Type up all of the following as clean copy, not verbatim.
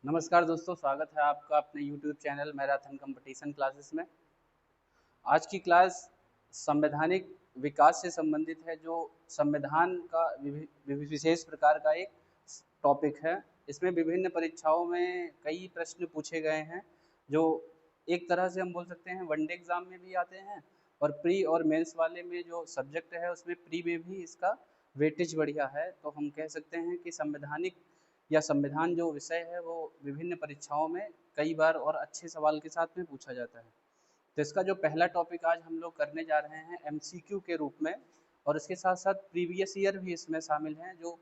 नमस्कार दोस्तों, स्वागत है आपका अपने YouTube channel marathon competition classes में। आज की क्लास संवैधानिक विकास से संबंधित है, जो संविधान का विशेष प्रकार का एक टॉपिक है। इसमें विभिन्न परीक्षाओं में कई प्रश्न पूछे गए हैं, जो एक तरह से हम बोल सकते हैं वनडे एग्जाम में भी आते हैं, और प्री और मेंस वाले में जो सब्जेक्ट है उसमें प्री में भी इसका वेटेज बढ़िया है। तो हम कह सकते हैं कि संवैधानिक या संविधान जो विषय है वो विभिन्न परीक्षाओं में कई बार और अच्छे सवाल के साथ में पूछा जाता है। तो इसका जो पहला टॉपिक आज हम लोग करने जा रहे हैं एमसीक्यू के रूप में, और इसके साथ साथ प्रीवियस ईयर भी इसमें शामिल हैं, जो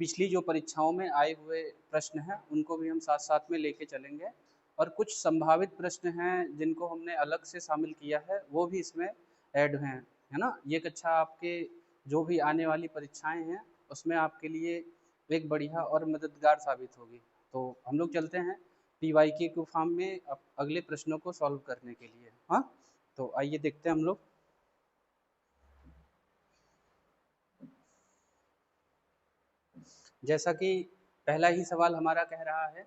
पिछली जो परीक्षाओं में आए हुए प्रश्न हैं उनको भी हम साथ साथ में लेके चलेंगे, और कुछ संभावित प्रश्न हैं जिनको हमने अलग से शामिल किया है वो भी इसमें ऐड हैं, है ना। ये कक्षा आपके जो भी आने वाली परीक्षाएं हैं उसमें आपके लिए एक बढ़िया और मददगार साबित होगी। तो हम लोग चलते हैं पीवाईक्यू के फॉर्म में अगले प्रश्नों को सॉल्व करने के लिए। हाँ, तो आइए देखते हैं हम लोग। जैसा कि पहला ही सवाल हमारा कह रहा है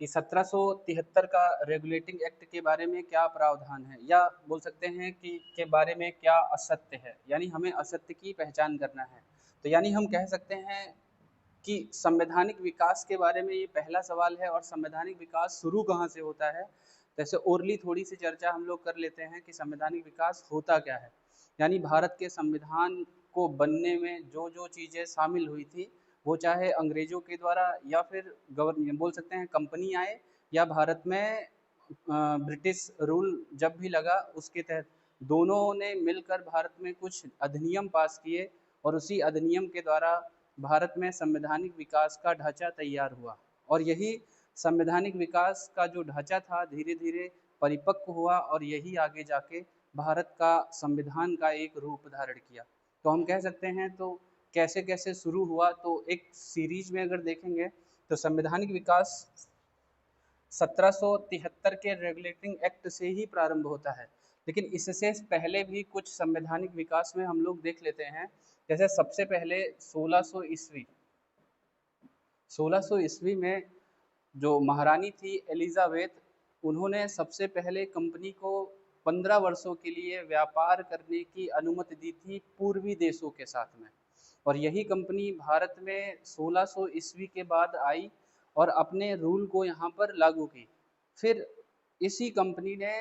कि 1773 का रेगुलेटिंग एक्ट के बारे में क्या प्रावधान है, या बोल सकते हैं कि के बारे में क्या असत्य है, यानी हमें असत्य की पहचान करना है। तो यानी हम कह सकते हैं कि संवैधानिक विकास के बारे में ये पहला सवाल है, और संवैधानिक विकास शुरू कहाँ से होता है। जैसे ओरली थोड़ी सी चर्चा हम लोग कर लेते हैं कि संवैधानिक विकास होता क्या है। यानी भारत के संविधान को बनने में जो जो चीज़ें शामिल हुई थी, वो चाहे अंग्रेजों के द्वारा या फिर गवर्न बोल सकते हैं कंपनी आए, या भारत में ब्रिटिश रूल जब भी लगा उसके तहत दोनों ने मिलकर भारत में कुछ अधिनियम पास किए, और उसी अधिनियम के द्वारा भारत में संवैधानिक विकास का ढांचा तैयार हुआ। और यही संवैधानिक विकास का जो ढांचा था धीरे धीरे परिपक्व हुआ, और यही आगे जाके भारत का संविधान का एक रूप धारण किया। तो हम कह सकते हैं, तो कैसे कैसे शुरू हुआ, तो एक सीरीज में अगर देखेंगे तो संवैधानिक विकास 1773 के रेगुलेटिंग एक्ट से ही प्रारंभ होता है। लेकिन इससे पहले भी कुछ संवैधानिक विकास में हम लोग देख लेते हैं। जैसे सबसे पहले 1600 ईस्वी 1600 ईस्वी में जो महारानी थी एलिजाबेथ, उन्होंने सबसे पहले कंपनी को 15 वर्षों के लिए व्यापार करने की अनुमति दी थी पूर्वी देशों के साथ में। और यही कंपनी भारत में 1600 ईस्वी के बाद आई और अपने रूल को यहाँ पर लागू की। फिर इसी कंपनी ने,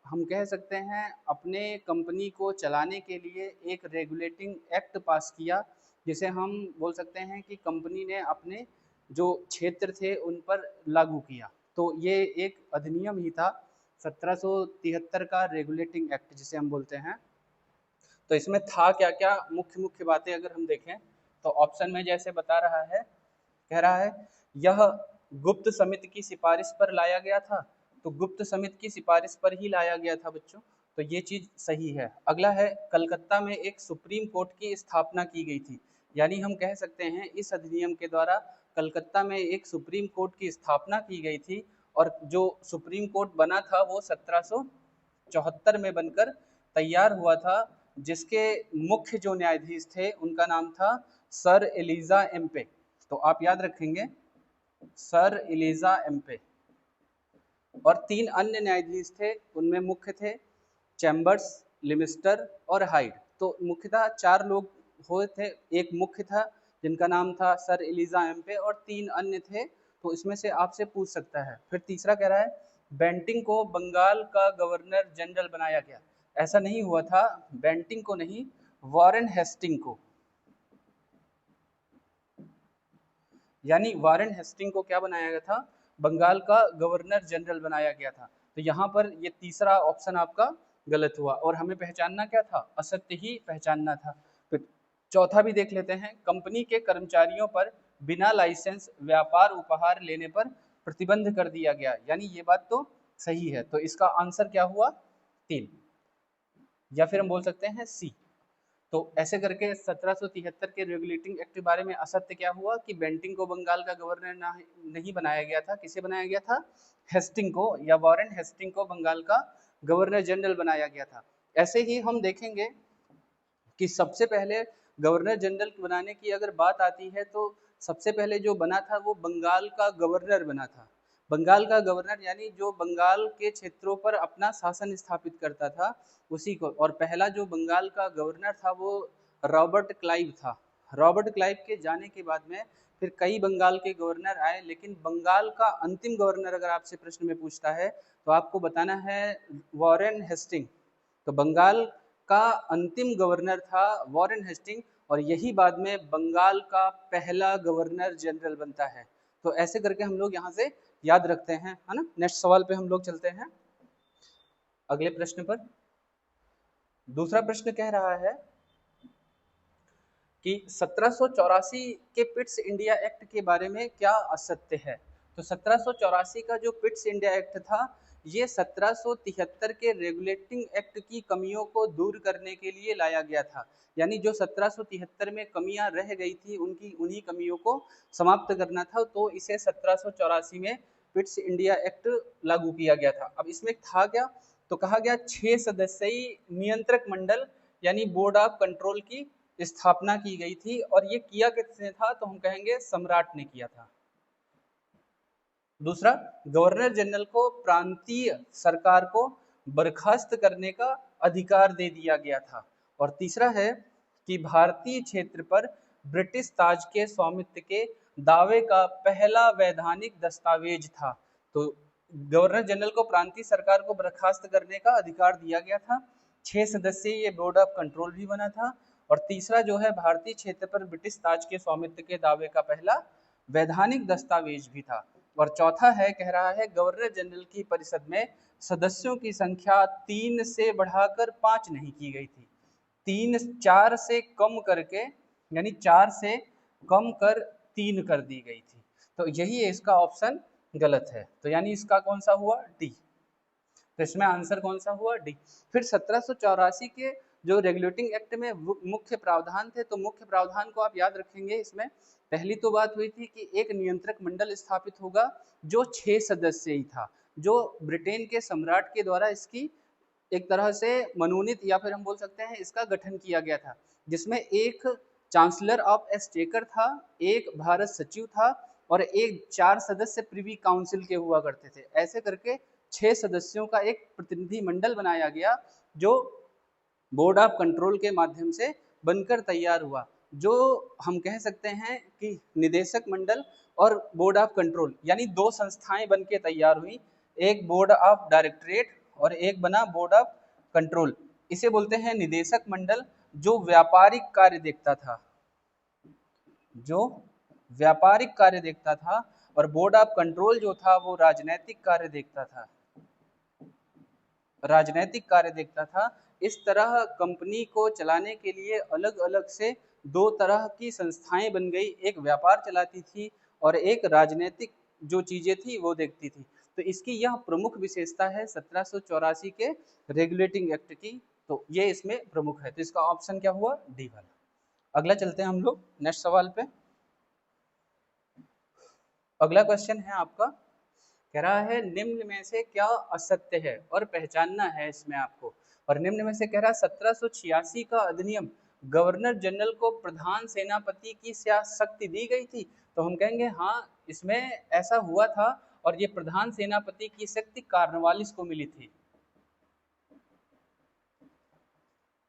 हम कह सकते हैं, अपने कंपनी को चलाने के लिए एक रेगुलेटिंग एक्ट पास किया, जिसे हम बोल सकते हैं कि कंपनी ने अपने जो क्षेत्र थे उन पर लागू किया। तो ये एक अधिनियम ही था 1773 का रेगुलेटिंग एक्ट जिसे हम बोलते हैं। तो इसमें था क्या क्या मुख्य मुख्य बातें अगर हम देखें, तो ऑप्शन में जैसे बता रहा है, कह रहा है यह गुप्त समिति की सिफारिश पर लाया गया था। तो गुप्त समिति की सिफारिश पर ही लाया गया था बच्चों, तो ये चीज सही है। अगला है कलकत्ता में एक सुप्रीम कोर्ट की स्थापना की गई थी। यानी हम कह सकते हैं इस अधिनियम के द्वारा कलकत्ता में एक सुप्रीम कोर्ट की स्थापना की गई थी, और जो सुप्रीम कोर्ट बना था वो 1774 में बनकर तैयार हुआ था, जिसके मुख्य जो न्यायाधीश थे उनका नाम था सर एलिजा एम्पे। तो आप याद रखेंगे सर एलिजा एम्पे। और 3 अन्य न्यायाधीश थे, उनमें मुख्य थे चैम्बर्स, लिमिस्टर और हाइड। तो मुख्यतः 4 लोग हुए थे, एक मुख्य था जिनका नाम था सर एलिजा एम्पे, और 3 अन्य थे। तो इसमें से आपसे पूछ सकता है। फिर तीसरा कह रहा है बेंटिंग को बंगाल का गवर्नर जनरल बनाया गया। ऐसा नहीं हुआ था, बेंटिंग को नहीं, वॉरेन हेस्टिंग को। यानी वॉरेन हेस्टिंग को क्या बनाया गया था, बंगाल का गवर्नर जनरल बनाया गया था। तो यहाँ पर ये तीसरा ऑप्शन आपका गलत हुआ, और हमें पहचानना क्या था, असत्य ही पहचानना था। फिर चौथा भी देख लेते हैं, कंपनी के कर्मचारियों पर बिना लाइसेंस व्यापार उपहार लेने पर प्रतिबंध कर दिया गया। यानी ये बात तो सही है, तो इसका आंसर क्या हुआ, 3, या फिर हम बोल सकते हैं सी। तो ऐसे करके 1773 के रेगुलेटिंग एक्ट के बारे में असत्य क्या हुआ कि बेंटिंग को बंगाल का गवर्नर नहीं बनाया गया था। किसे बनाया गया था, हेस्टिंग को, या वॉरेन हेस्टिंग को बंगाल का गवर्नर जनरल बनाया गया था। ऐसे ही हम देखेंगे कि सबसे पहले गवर्नर जनरल बनाने की अगर बात आती है, तो सबसे पहले जो बना था वो बंगाल का गवर्नर बना था। बंगाल का गवर्नर यानी जो बंगाल के क्षेत्रों पर अपना शासन स्थापित करता था उसी को। और पहला जो बंगाल का गवर्नर था वो रॉबर्ट क्लाइव था। रॉबर्ट क्लाइव के जाने के बाद में फिर कई बंगाल के गवर्नर आए, लेकिन बंगाल का अंतिम गवर्नर अगर आपसे प्रश्न में पूछता है तो आपको बताना है वॉरेन हेस्टिंग। तो बंगाल का अंतिम गवर्नर था वॉरेन हेस्टिंग, और यही बाद में बंगाल का पहला गवर्नर जनरल बनता है। तो ऐसे करके हम लोग यहाँ से याद रखते हैं, है ना। नेक्स्ट सवाल पे हम लोग चलते हैं, अगले प्रश्न पर। दूसरा प्रश्न कह रहा है कि 1784 के पिट्स इंडिया एक्ट के बारे में क्या असत्य है। तो 1784 का जो पिट्स इंडिया एक्ट था ये 1773 के रेगुलेटिंग एक्ट की कमियों को दूर करने के लिए लाया गया था। यानी जो 1773 में कमियां रह गई थी उन्हीं कमियों को समाप्त करना था, तो इसे 1784 में पिट्स इंडिया एक्ट लागू किया गया था। अब इसमें था क्या, तो कहा गया 6 सदस्यीय नियंत्रक मंडल यानी बोर्ड ऑफ कंट्रोल की स्थापना की गई थी। और ये किया किसने था, तो हम कहेंगे सम्राट ने किया था। दूसरा, गवर्नर जनरल को प्रांतीय सरकार को बर्खास्त करने का अधिकार दे दिया गया था। और तीसरा है कि भारतीय क्षेत्र पर ब्रिटिश ताज के स्वामित्व के दावे का पहला वैधानिक दस्तावेज था। तो गवर्नर जनरल को प्रांतीय सरकार को बर्खास्त करने का अधिकार दिया गया था, 6 सदस्यीय ये बोर्ड ऑफ कंट्रोल भी बना था, और तीसरा जो है भारतीय क्षेत्र पर ब्रिटिश ताज के स्वामित्व के दावे का पहला वैधानिक दस्तावेज भी था। और चौथा है, कह रहा है गवर्नर जनरल की परिषद में सदस्यों की संख्या 3 से बढ़ाकर 5 नहीं की गई थी, 4 से कम करके, यानी 4 से कम कर 3 कर दी गई थी। तो यही है इसका ऑप्शन गलत है। तो यानी इसका कौन सा हुआ, डी। तो इसमें आंसर कौन सा हुआ, डी। फिर 1784 के जो रेगुलेटिंग एक्ट में मुख्य प्रावधान थे, तो मुख्य प्रावधान को आप याद रखेंगे। इसमें पहली तो बात हुई थी कि एक नियंत्रक मंडल स्थापित होगा जो 6 सदस्यीय था, जो ब्रिटेन के सम्राट के द्वारा इसकी एक तरह से मनोनीत या फिर हम बोल सकते हैं इसका गठन किया गया था, जिसमें एक चांसलर ऑफ एक्सचेकर था, एक भारत सचिव था, और एक 4 सदस्य प्रिवी काउंसिल के हुआ करते थे। ऐसे करके 6 सदस्यों का एक प्रतिनिधि मंडल बनाया गया जो बोर्ड ऑफ कंट्रोल के माध्यम से बनकर तैयार हुआ। जो हम कह सकते हैं कि निदेशक मंडल और बोर्ड ऑफ कंट्रोल यानी 2 संस्थाएं बनके तैयार हुई, एक बोर्ड ऑफ डायरेक्टरेट और एक बना बोर्ड ऑफ कंट्रोल। इसे बोलते हैं निदेशक मंडल, जो व्यापारिक कार्य देखता था, जो व्यापारिक कार्य देखता था, और बोर्ड ऑफ कंट्रोल जो था वो राजनैतिक कार्य देखता था, राजनैतिक कार्य देखता था। इस तरह कंपनी को चलाने के लिए अलग अलग से 2 तरह की संस्थाएं बन गई, एक व्यापार चलाती थी और एक राजनीतिक जो चीजें थी वो देखती थी। तो इसकी यह प्रमुख विशेषता है 1784 के रेगुलेटिंग एक्ट की। तो ये इसमें प्रमुख है। तो इसका ऑप्शन क्या हुआ, डी वाला। अगला चलते हैं हम लोग नेक्स्ट सवाल पे। अगला क्वेश्चन है आपका, कह रहा है निम्न में से क्या असत्य है और पहचानना है इसमें आपको। और निम्न में से कह रहा है 1786 का अधिनियम गवर्नर जनरल को प्रधान सेनापति की शक्ति दी गई थी। तो हम कहेंगे हाँ, इसमें ऐसा हुआ था, और ये प्रधान सेनापति की शक्ति कार्नवालिस को मिली थी।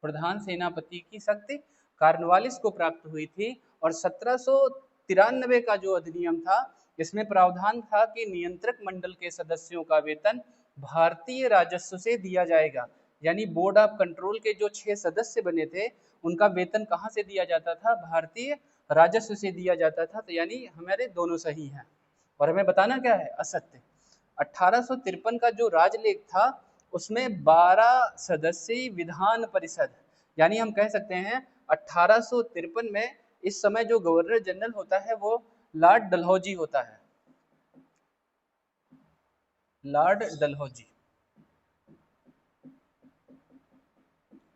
प्रधान सेनापति की शक्ति कार्नवालिस को प्राप्त हुई थी। और 1793 का जो अधिनियम था इसमें प्रावधान था कि नियंत्रक मंडल के सदस्यों का वेतन भारतीय राजस्व से दिया जाएगा। यानी बोर्ड ऑफ कंट्रोल के जो 6 सदस्य बने थे उनका वेतन कहाँ से दिया जाता था, भारतीय राजस्व से दिया जाता था। तो यानी हमारे दोनों सही हैं। और हमें बताना क्या है, असत्य। 1853 का जो राजलेख था उसमें 12 सदस्यीय विधान परिषद, यानी हम कह सकते हैं 1853 में इस समय जो गवर्नर जनरल होता है वो लॉर्ड डलहौजी होता है, लॉर्ड डलहौजी।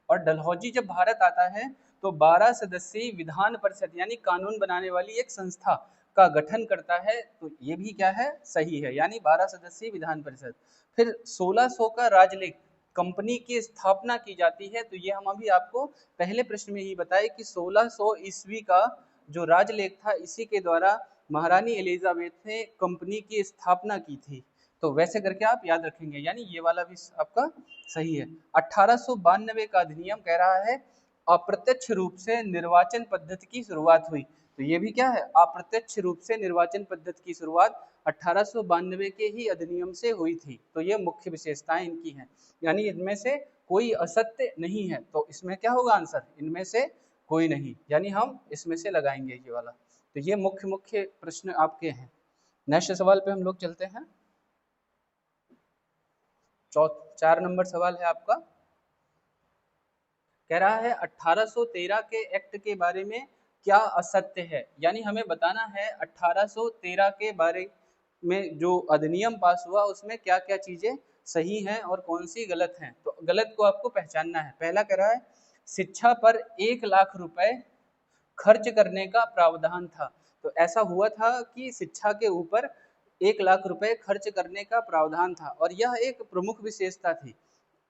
और डलहौजी जब भारत आता है तो 12 सदस्यीय विधान परिषद यानी कानून बनाने वाली एक संस्था का गठन करता है। तो ये भी क्या है, सही है, यानी 12 सदस्यीय विधान परिषद। फिर 1600 का राजलेख, कंपनी की स्थापना की जाती है। तो ये हम अभी आपको पहले प्रश्न में ही बताए कि 1600 ईस्वी का जो राजलेख था इसी के द्वारा महारानी एलिजाबेथ ने कंपनी की स्थापना की थी। तो वैसे करके आप याद रखेंगे, यानी ये वाला भी आपका सही है। 1892 का अधिनियम कह रहा है अप्रत्यक्ष रूप से निर्वाचन पद्धति की शुरुआत हुई। तो ये भी क्या है, अप्रत्यक्ष रूप से निर्वाचन पद्धति की शुरुआत 1892 के ही अधिनियम से हुई थी। तो ये मुख्य विशेषताएं इनकी हैं, यानी इनमें से कोई असत्य नहीं है। तो इसमें क्या होगा आंसर, इनमें से कोई नहीं, यानी हम इसमें से लगाएंगे ये वाला। तो ये मुख्य मुख्य प्रश्न आपके हैं। नेक्स्ट सवाल पे हम लोग चलते हैं। 4 नंबर सवाल है आपका, कह रहा है 1813 के एक्ट के बारे में क्या असत्य है, यानी हमें बताना है 1813 के बारे में जो अधिनियम पास हुआ उसमें क्या क्या चीजें सही हैं और कौन सी गलत हैं। तो गलत को आपको पहचानना है। पहला कह रहा है शिक्षा पर 1 लाख रुपए खर्च करने का प्रावधान था। तो ऐसा हुआ था कि शिक्षा के ऊपर 1 लाख रुपए खर्च करने का प्रावधान था, और यह एक प्रमुख विशेषता थी।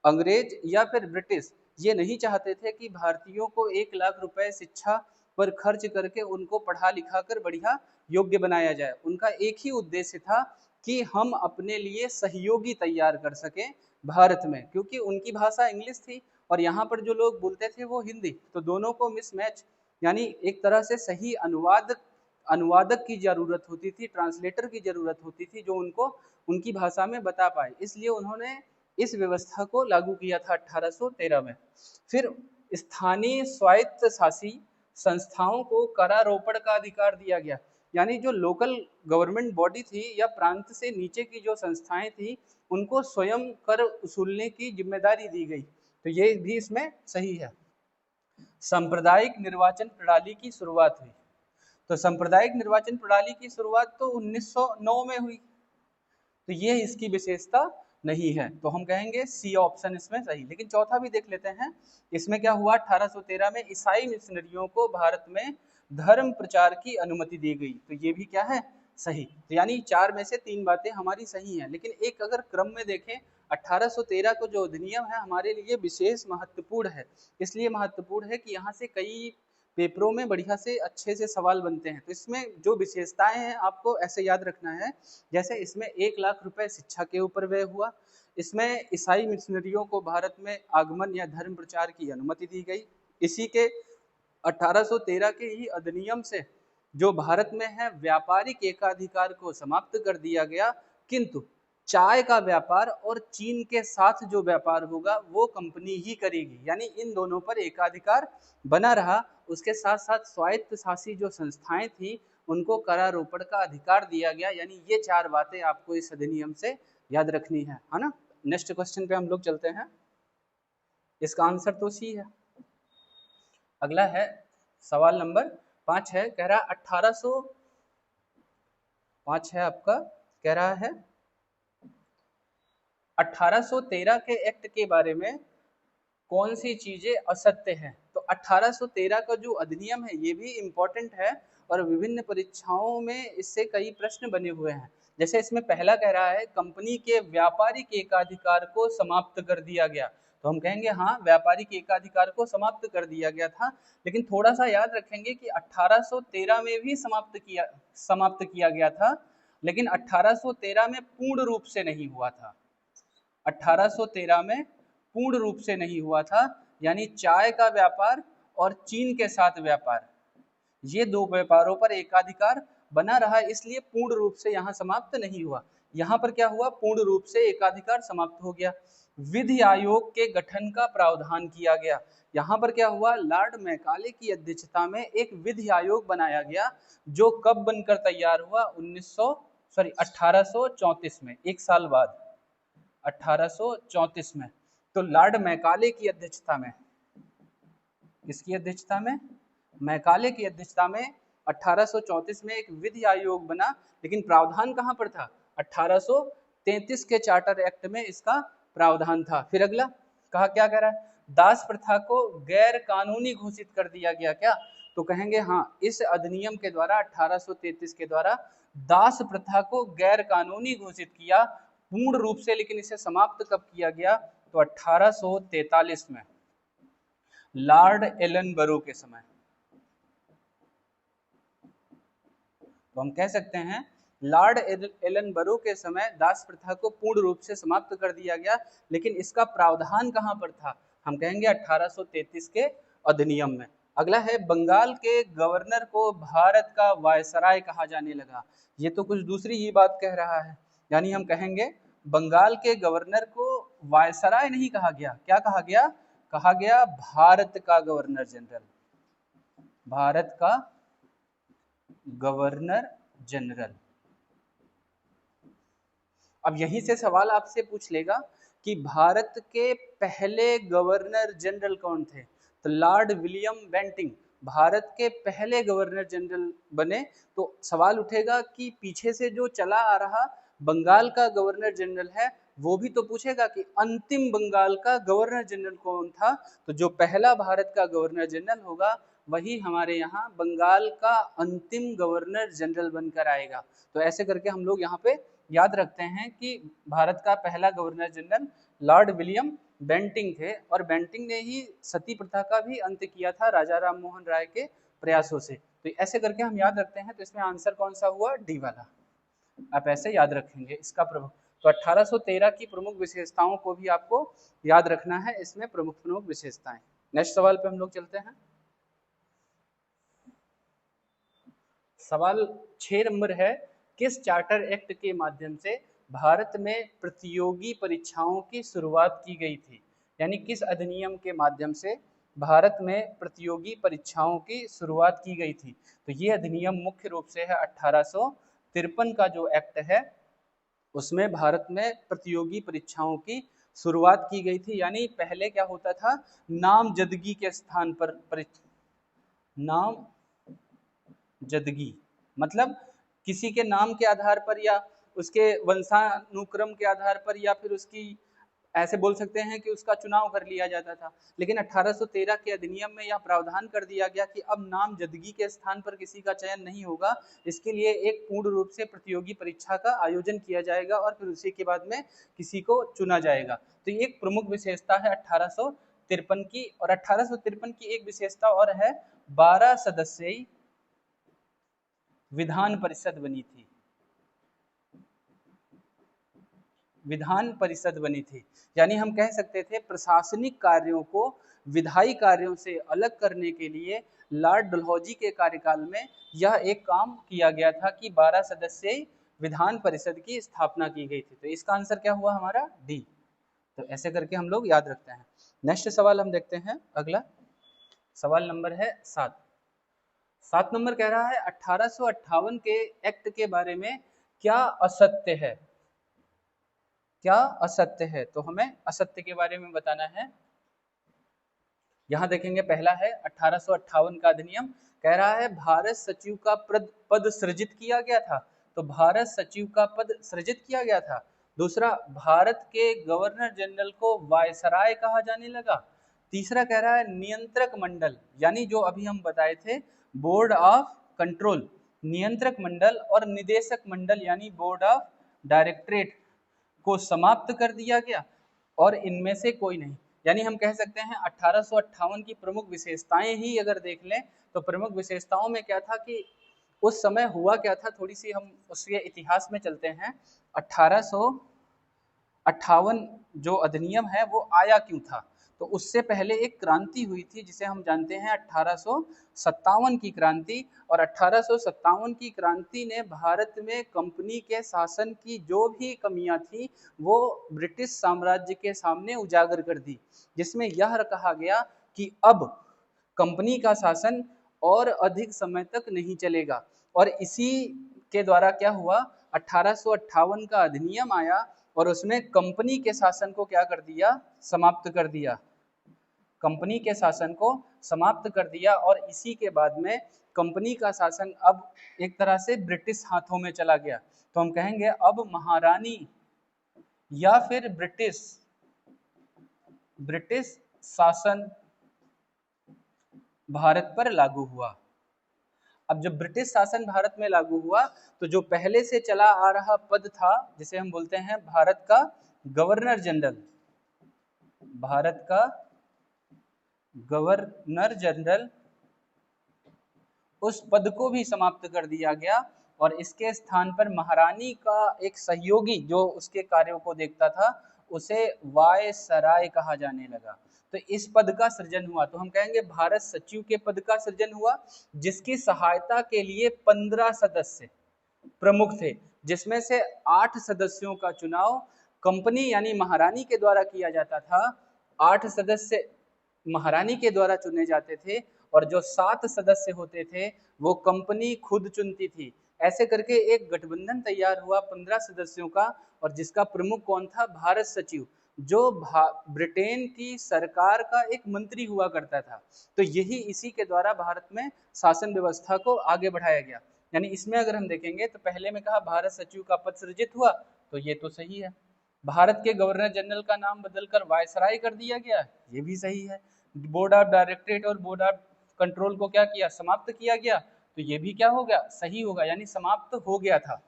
अंग्रेज या फिर ब्रिटिश ये नहीं चाहते थे कि भारतीयों को 1 लाख रुपए शिक्षा पर खर्च करके उनको पढ़ा लिखा कर बढ़िया योग्य बनाया जाए। उनका एक ही उद्देश्य था कि हम अपने लिए सहयोगी तैयार कर सकें भारत में, क्योंकि उनकी भाषा इंग्लिश थी और यहाँ पर जो लोग बोलते थे वो हिंदी। तो दोनों को मिसमैच, यानी एक तरह से सही अनुवादक की जरूरत होती थी, ट्रांसलेटर की जरूरत होती थी जो उनको उनकी भाषा में बता पाए। इसलिए उन्होंने इस व्यवस्था को लागू किया था 1813 में। फिर स्थानीय स्वायत्त शासी संस्थाओं को करारोपण का अधिकार दिया गया, यानी जो लोकल गवर्नमेंट बॉडी थी या प्रांत से नीचे की जो संस्थाएं थी उनको स्वयं कर वसूलने की जिम्मेदारी दी गई। तो ये भी इसमें सही है। सांप्रदायिक निर्वाचन प्रणाली की शुरुआत हुई। तो सांप्रदायिक निर्वाचन प्रणाली की शुरुआत तो 1909 में हुई, तो ये इसकी विशेषता नहीं है। तो हम कहेंगे सी ऑप्शन इसमें सही। लेकिन चौथा भी देख लेते हैं। इसमें क्या हुआ, 1813 में ईसाई मिशनरियों को भारत में धर्म प्रचार की अनुमति दी गई। तो ये भी क्या है, सही। तो यानी 4 में से 3 बातें हमारी सही हैं। लेकिन एक अगर क्रम में देखें, 1813 को जो अधिनियम है हमारे लिए विशेष महत्वपूर्ण है। इसलिए महत्वपूर्ण है कि यहाँ से कई पेपरों में बढ़िया से अच्छे से सवाल बनते हैं। तो इसमें जो विशेषताएं हैं आपको ऐसे याद रखना है, जैसे इसमें 1 लाख रुपए शिक्षा के ऊपर व्यय हुआ, इसमें ईसाई मिशनरियों को भारत में आगमन या धर्म प्रचार की अनुमति दी गई। इसी के 1813 के ही अधिनियम से जो भारत में है व्यापारिक एकाधिकार को समाप्त कर दिया गया, किंतु चाय का व्यापार और चीन के साथ जो व्यापार होगा वो कंपनी ही करेगी, यानी इन दोनों पर एकाधिकार बना रहा। उसके साथ साथ स्वायत्त शासी जो संस्थाएं थी उनको करारोपण का अधिकार दिया गया। यानी ये 4 बातें आपको इस अधिनियम से याद रखनी है ना। नेक्स्ट क्वेश्चन पे हम लोग चलते हैं। इसका आंसर तो सी है। अगला है सवाल नंबर 5 है, कह रहा 1805 है आपका, कह रहा है 1813 के एक्ट के बारे में कौन सी चीजें असत्य हैं। तो 1813 का जो अधिनियम है ये भी इम्पोर्टेंट है और विभिन्न परीक्षाओं में इससे कई प्रश्न बने हुए हैं। जैसे इसमें पहला कह रहा है कंपनी के व्यापारिक एकाधिकार को समाप्त कर दिया गया। तो हम कहेंगे हाँ, व्यापारिक एकाधिकार को समाप्त कर दिया गया था। लेकिन थोड़ा सा याद रखेंगे कि 1813 में भी समाप्त किया गया था, लेकिन 1813 में पूर्ण रूप से नहीं हुआ था। 1813 में पूर्ण रूप से नहीं हुआ था, यानी चाय का व्यापार और चीन के साथ व्यापार, ये 2 व्यापारों पर एकाधिकार बना रहा, इसलिए पूर्ण रूप से यहाँ समाप्त नहीं हुआ। यहाँ पर क्या हुआ, पूर्ण रूप से एकाधिकार समाप्त हो गया। विधि आयोग के गठन का प्रावधान किया गया। यहाँ पर क्या हुआ, लॉर्ड मैकाले की अध्यक्षता में एक विधि आयोग बनाया गया, जो कब बनकर तैयार हुआ, 1834 में, 1 साल बाद, 1834 में। तो लॉर्ड मैकाले की अध्यक्षता में, किसकी अध्यक्षता में, मैकाले की अध्यक्षता में 1834 में एक विधि आयोग बना। लेकिन प्रावधान कहां पर था, 1833 के चार्टर एक्ट में इसका प्रावधान था। फिर अगला कहा, क्या कह रहा है, दास प्रथा को गैर कानूनी घोषित कर दिया गया क्या। तो कहेंगे हाँ, इस अधिनियम के द्वारा 1833 के द्वारा दास प्रथा को गैर कानूनी घोषित किया पूर्ण रूप से। लेकिन इसे समाप्त कब किया गया, तो 1843 में, लॉर्ड एलन बरो के समय। तो हम कह सकते हैं लॉर्ड एलनबरो के समय दास प्रथा को पूर्ण रूप से समाप्त कर दिया गया, लेकिन इसका प्रावधान कहाँ पर था? हम कहेंगे 1833 के अधिनियम में। अगला है बंगाल के गवर्नर को भारत का वायसराय कहा जाने लगा। ये तो कुछ दूसरी ही बात कह रहा है, यानी हम कहेंगे बंगाल के गवर्नर को वायसराय नहीं कहा गया, क्या कहा गया? कहा गया भारत का गवर्नर जनरल, भारत का गवर्नर जनरल। अब यहीं से सवाल आपसे पूछ लेगा कि भारत के पहले गवर्नर जनरल कौन थे? तो लॉर्ड विलियम बेंटिंग भारत के पहले गवर्नर जनरल बने। तो सवाल उठेगा कि पीछे से जो चला आ रहा बंगाल का गवर्नर जनरल है, वो भी तो पूछेगा कि अंतिम बंगाल का गवर्नर जनरल कौन था? तो जो पहला भारत का गवर्नर जनरल होगा वही हमारे यहाँ बंगाल का अंतिम गवर्नर जनरल बनकर आएगा। तो ऐसे करके हम लोग यहाँ पे याद रखते हैं कि भारत का पहला governor general lord William Bentinck थे, और बेंटिंग ने ही सती प्रथा का भी अंत किया था राजा राम मोहन राय के प्रयासों से। तो ऐसे करके हम याद रखते हैं। तो इसमें आंसर कौन सा हुआ? डी वाला। आप ऐसे याद रखेंगे इसका प्रमुख। तो 1813 की प्रमुख विशेषताओं को भी आपको याद रखना है, इसमें प्रमुख प्रमुख विशेषताएं। नेक्स्ट सवाल पे हम लोग चलते हैं। सवाल 6 नंबर है, किस चार्टर एक्ट के माध्यम से भारत में प्रतियोगी परीक्षाओं की शुरुआत की गई थी? यानी किस अधिनियम के माध्यम से भारत में प्रतियोगी परीक्षाओं की शुरुआत की गई थी? तो ये अधिनियम मुख्य रूप से है 1853 का जो एक्ट है, उसमें भारत में प्रतियोगी परीक्षाओं की शुरुआत की गई थी। यानी पहले क्या होता था, नामजदगी के स्थान पर नाम जदगी मतलब किसी के नाम के आधार पर या उसके वंशानुक्रम के आधार पर, या फिर उसकी ऐसे बोल सकते हैं कि उसका चुनाव कर लिया जाता था। लेकिन 1813 के अधिनियम में यह प्रावधान कर दिया गया कि अब नामजदगी के स्थान पर किसी का चयन नहीं होगा, इसके लिए एक पूर्ण रूप से प्रतियोगी परीक्षा का आयोजन किया जाएगा और फिर उसी के बाद में किसी को चुना जाएगा। तो ये एक प्रमुख विशेषता है 1853 की। और 1853 की एक विशेषता और है, 12 सदस्यीय विधान परिषद बनी थी। विधान परिषद बनी थी, यानी हम कह सकते थे प्रशासनिक कार्यों को विधायी कार्यों से अलग करने के लिए लॉर्ड डलहौजी के कार्यकाल में यह एक काम किया गया था कि 12 सदस्यीय विधान परिषद की स्थापना की गई थी। तो इसका आंसर क्या हुआ हमारा? डी। तो ऐसे करके हम लोग याद रखते हैं। नेक्स्ट सवाल हम देखते हैं। अगला सवाल नंबर है 7। 7 नंबर कह रहा है 1858 के एक्ट के बारे में क्या असत्य है? क्या असत्य है? तो हमें असत्य के बारे में बताना है। यहां देखेंगे, पहला है 1858 का अधिनियम कह रहा है भारत सचिव का पद सृजित किया गया था। तो भारत सचिव का पद सृजित किया गया था। दूसरा, भारत के गवर्नर जनरल को वायसराय कहा जाने लगा। तीसरा कह रहा है नियंत्रक मंडल, यानी जो अभी हम बताए थे बोर्ड ऑफ कंट्रोल, नियंत्रक मंडल और निदेशक मंडल यानी बोर्ड ऑफ डायरेक्टरेट को समाप्त कर दिया गया, और इनमें से कोई नहीं। यानी हम कह सकते हैं 1858 की प्रमुख विशेषताएं ही अगर देख लें तो प्रमुख विशेषताओं में क्या था कि उस समय हुआ क्या था, थोड़ी सी हम उसके इतिहास में चलते हैं। 1858 जो अधिनियम है वो आया क्यों था? तो उससे पहले एक क्रांति हुई थी जिसे हम जानते हैं 1857 की क्रांति। और 1857 की क्रांति ने भारत में कंपनी के शासन की जो भी कमियां थी वो ब्रिटिश साम्राज्य के सामने उजागर कर दी, जिसमें यह कहा गया कि अब कंपनी का शासन और अधिक समय तक नहीं चलेगा। और इसी के द्वारा क्या हुआ, 1858 का अधिनियम आया और उसने कंपनी के शासन को क्या कर दिया? समाप्त कर दिया। कंपनी के शासन को समाप्त कर दिया, और इसी के बाद में कंपनी का शासन अब एक तरह से ब्रिटिश हाथों में चला गया। तो हम कहेंगे अब महारानी या फिर ब्रिटिश शासन भारत पर लागू हुआ। अब जब ब्रिटिश शासन भारत में लागू हुआ तो जो पहले से चला आ रहा पद था जिसे हम बोलते हैं भारत का गवर्नर जनरल, भारत का गवर्नर जनरल, उस पद को भी समाप्त कर दिया गया और इसके स्थान पर महारानी का एक सहयोगी जो उसके कार्यों को देखता था उसे वायसराय कहा जाने लगा। तो इस पद का सृजन हुआ, तो हम कहेंगे भारत सचिव के पद का सृजन हुआ, जिसकी सहायता के लिए 15 सदस्य प्रमुख थे, जिसमें से 8 सदस्यों का चुनाव कंपनी यानी महारानी के द्वारा किया जाता था। 8 सदस्य महारानी के द्वारा चुने जाते थे और जो 7 सदस्य होते थे वो कंपनी खुद चुनती थी। ऐसे करके एक गठबंधन तैयार हुआ 15 सदस्यों का, और जिसका प्रमुख कौन था? भारत सचिव, जो ब्रिटेन की सरकार का एक मंत्री हुआ करता था। तो यही इसी के द्वारा भारत में शासन व्यवस्था को आगे बढ़ाया गया। यानी इसमें अगर हम देखेंगे तो पहले में कहा भारत सचिव का पद सृजित हुआ, तो ये तो सही है। भारत के गवर्नर जनरल का नाम बदलकर वायसराय कर दिया गया, ये भी सही है। बोर्ड ऑफ डायरेक्टरेट और बोर्ड ऑफ कंट्रोल को क्या किया? समाप्त किया गया, तो ये भी क्या हो गया? सही होगा, यानी समाप्त हो गया था।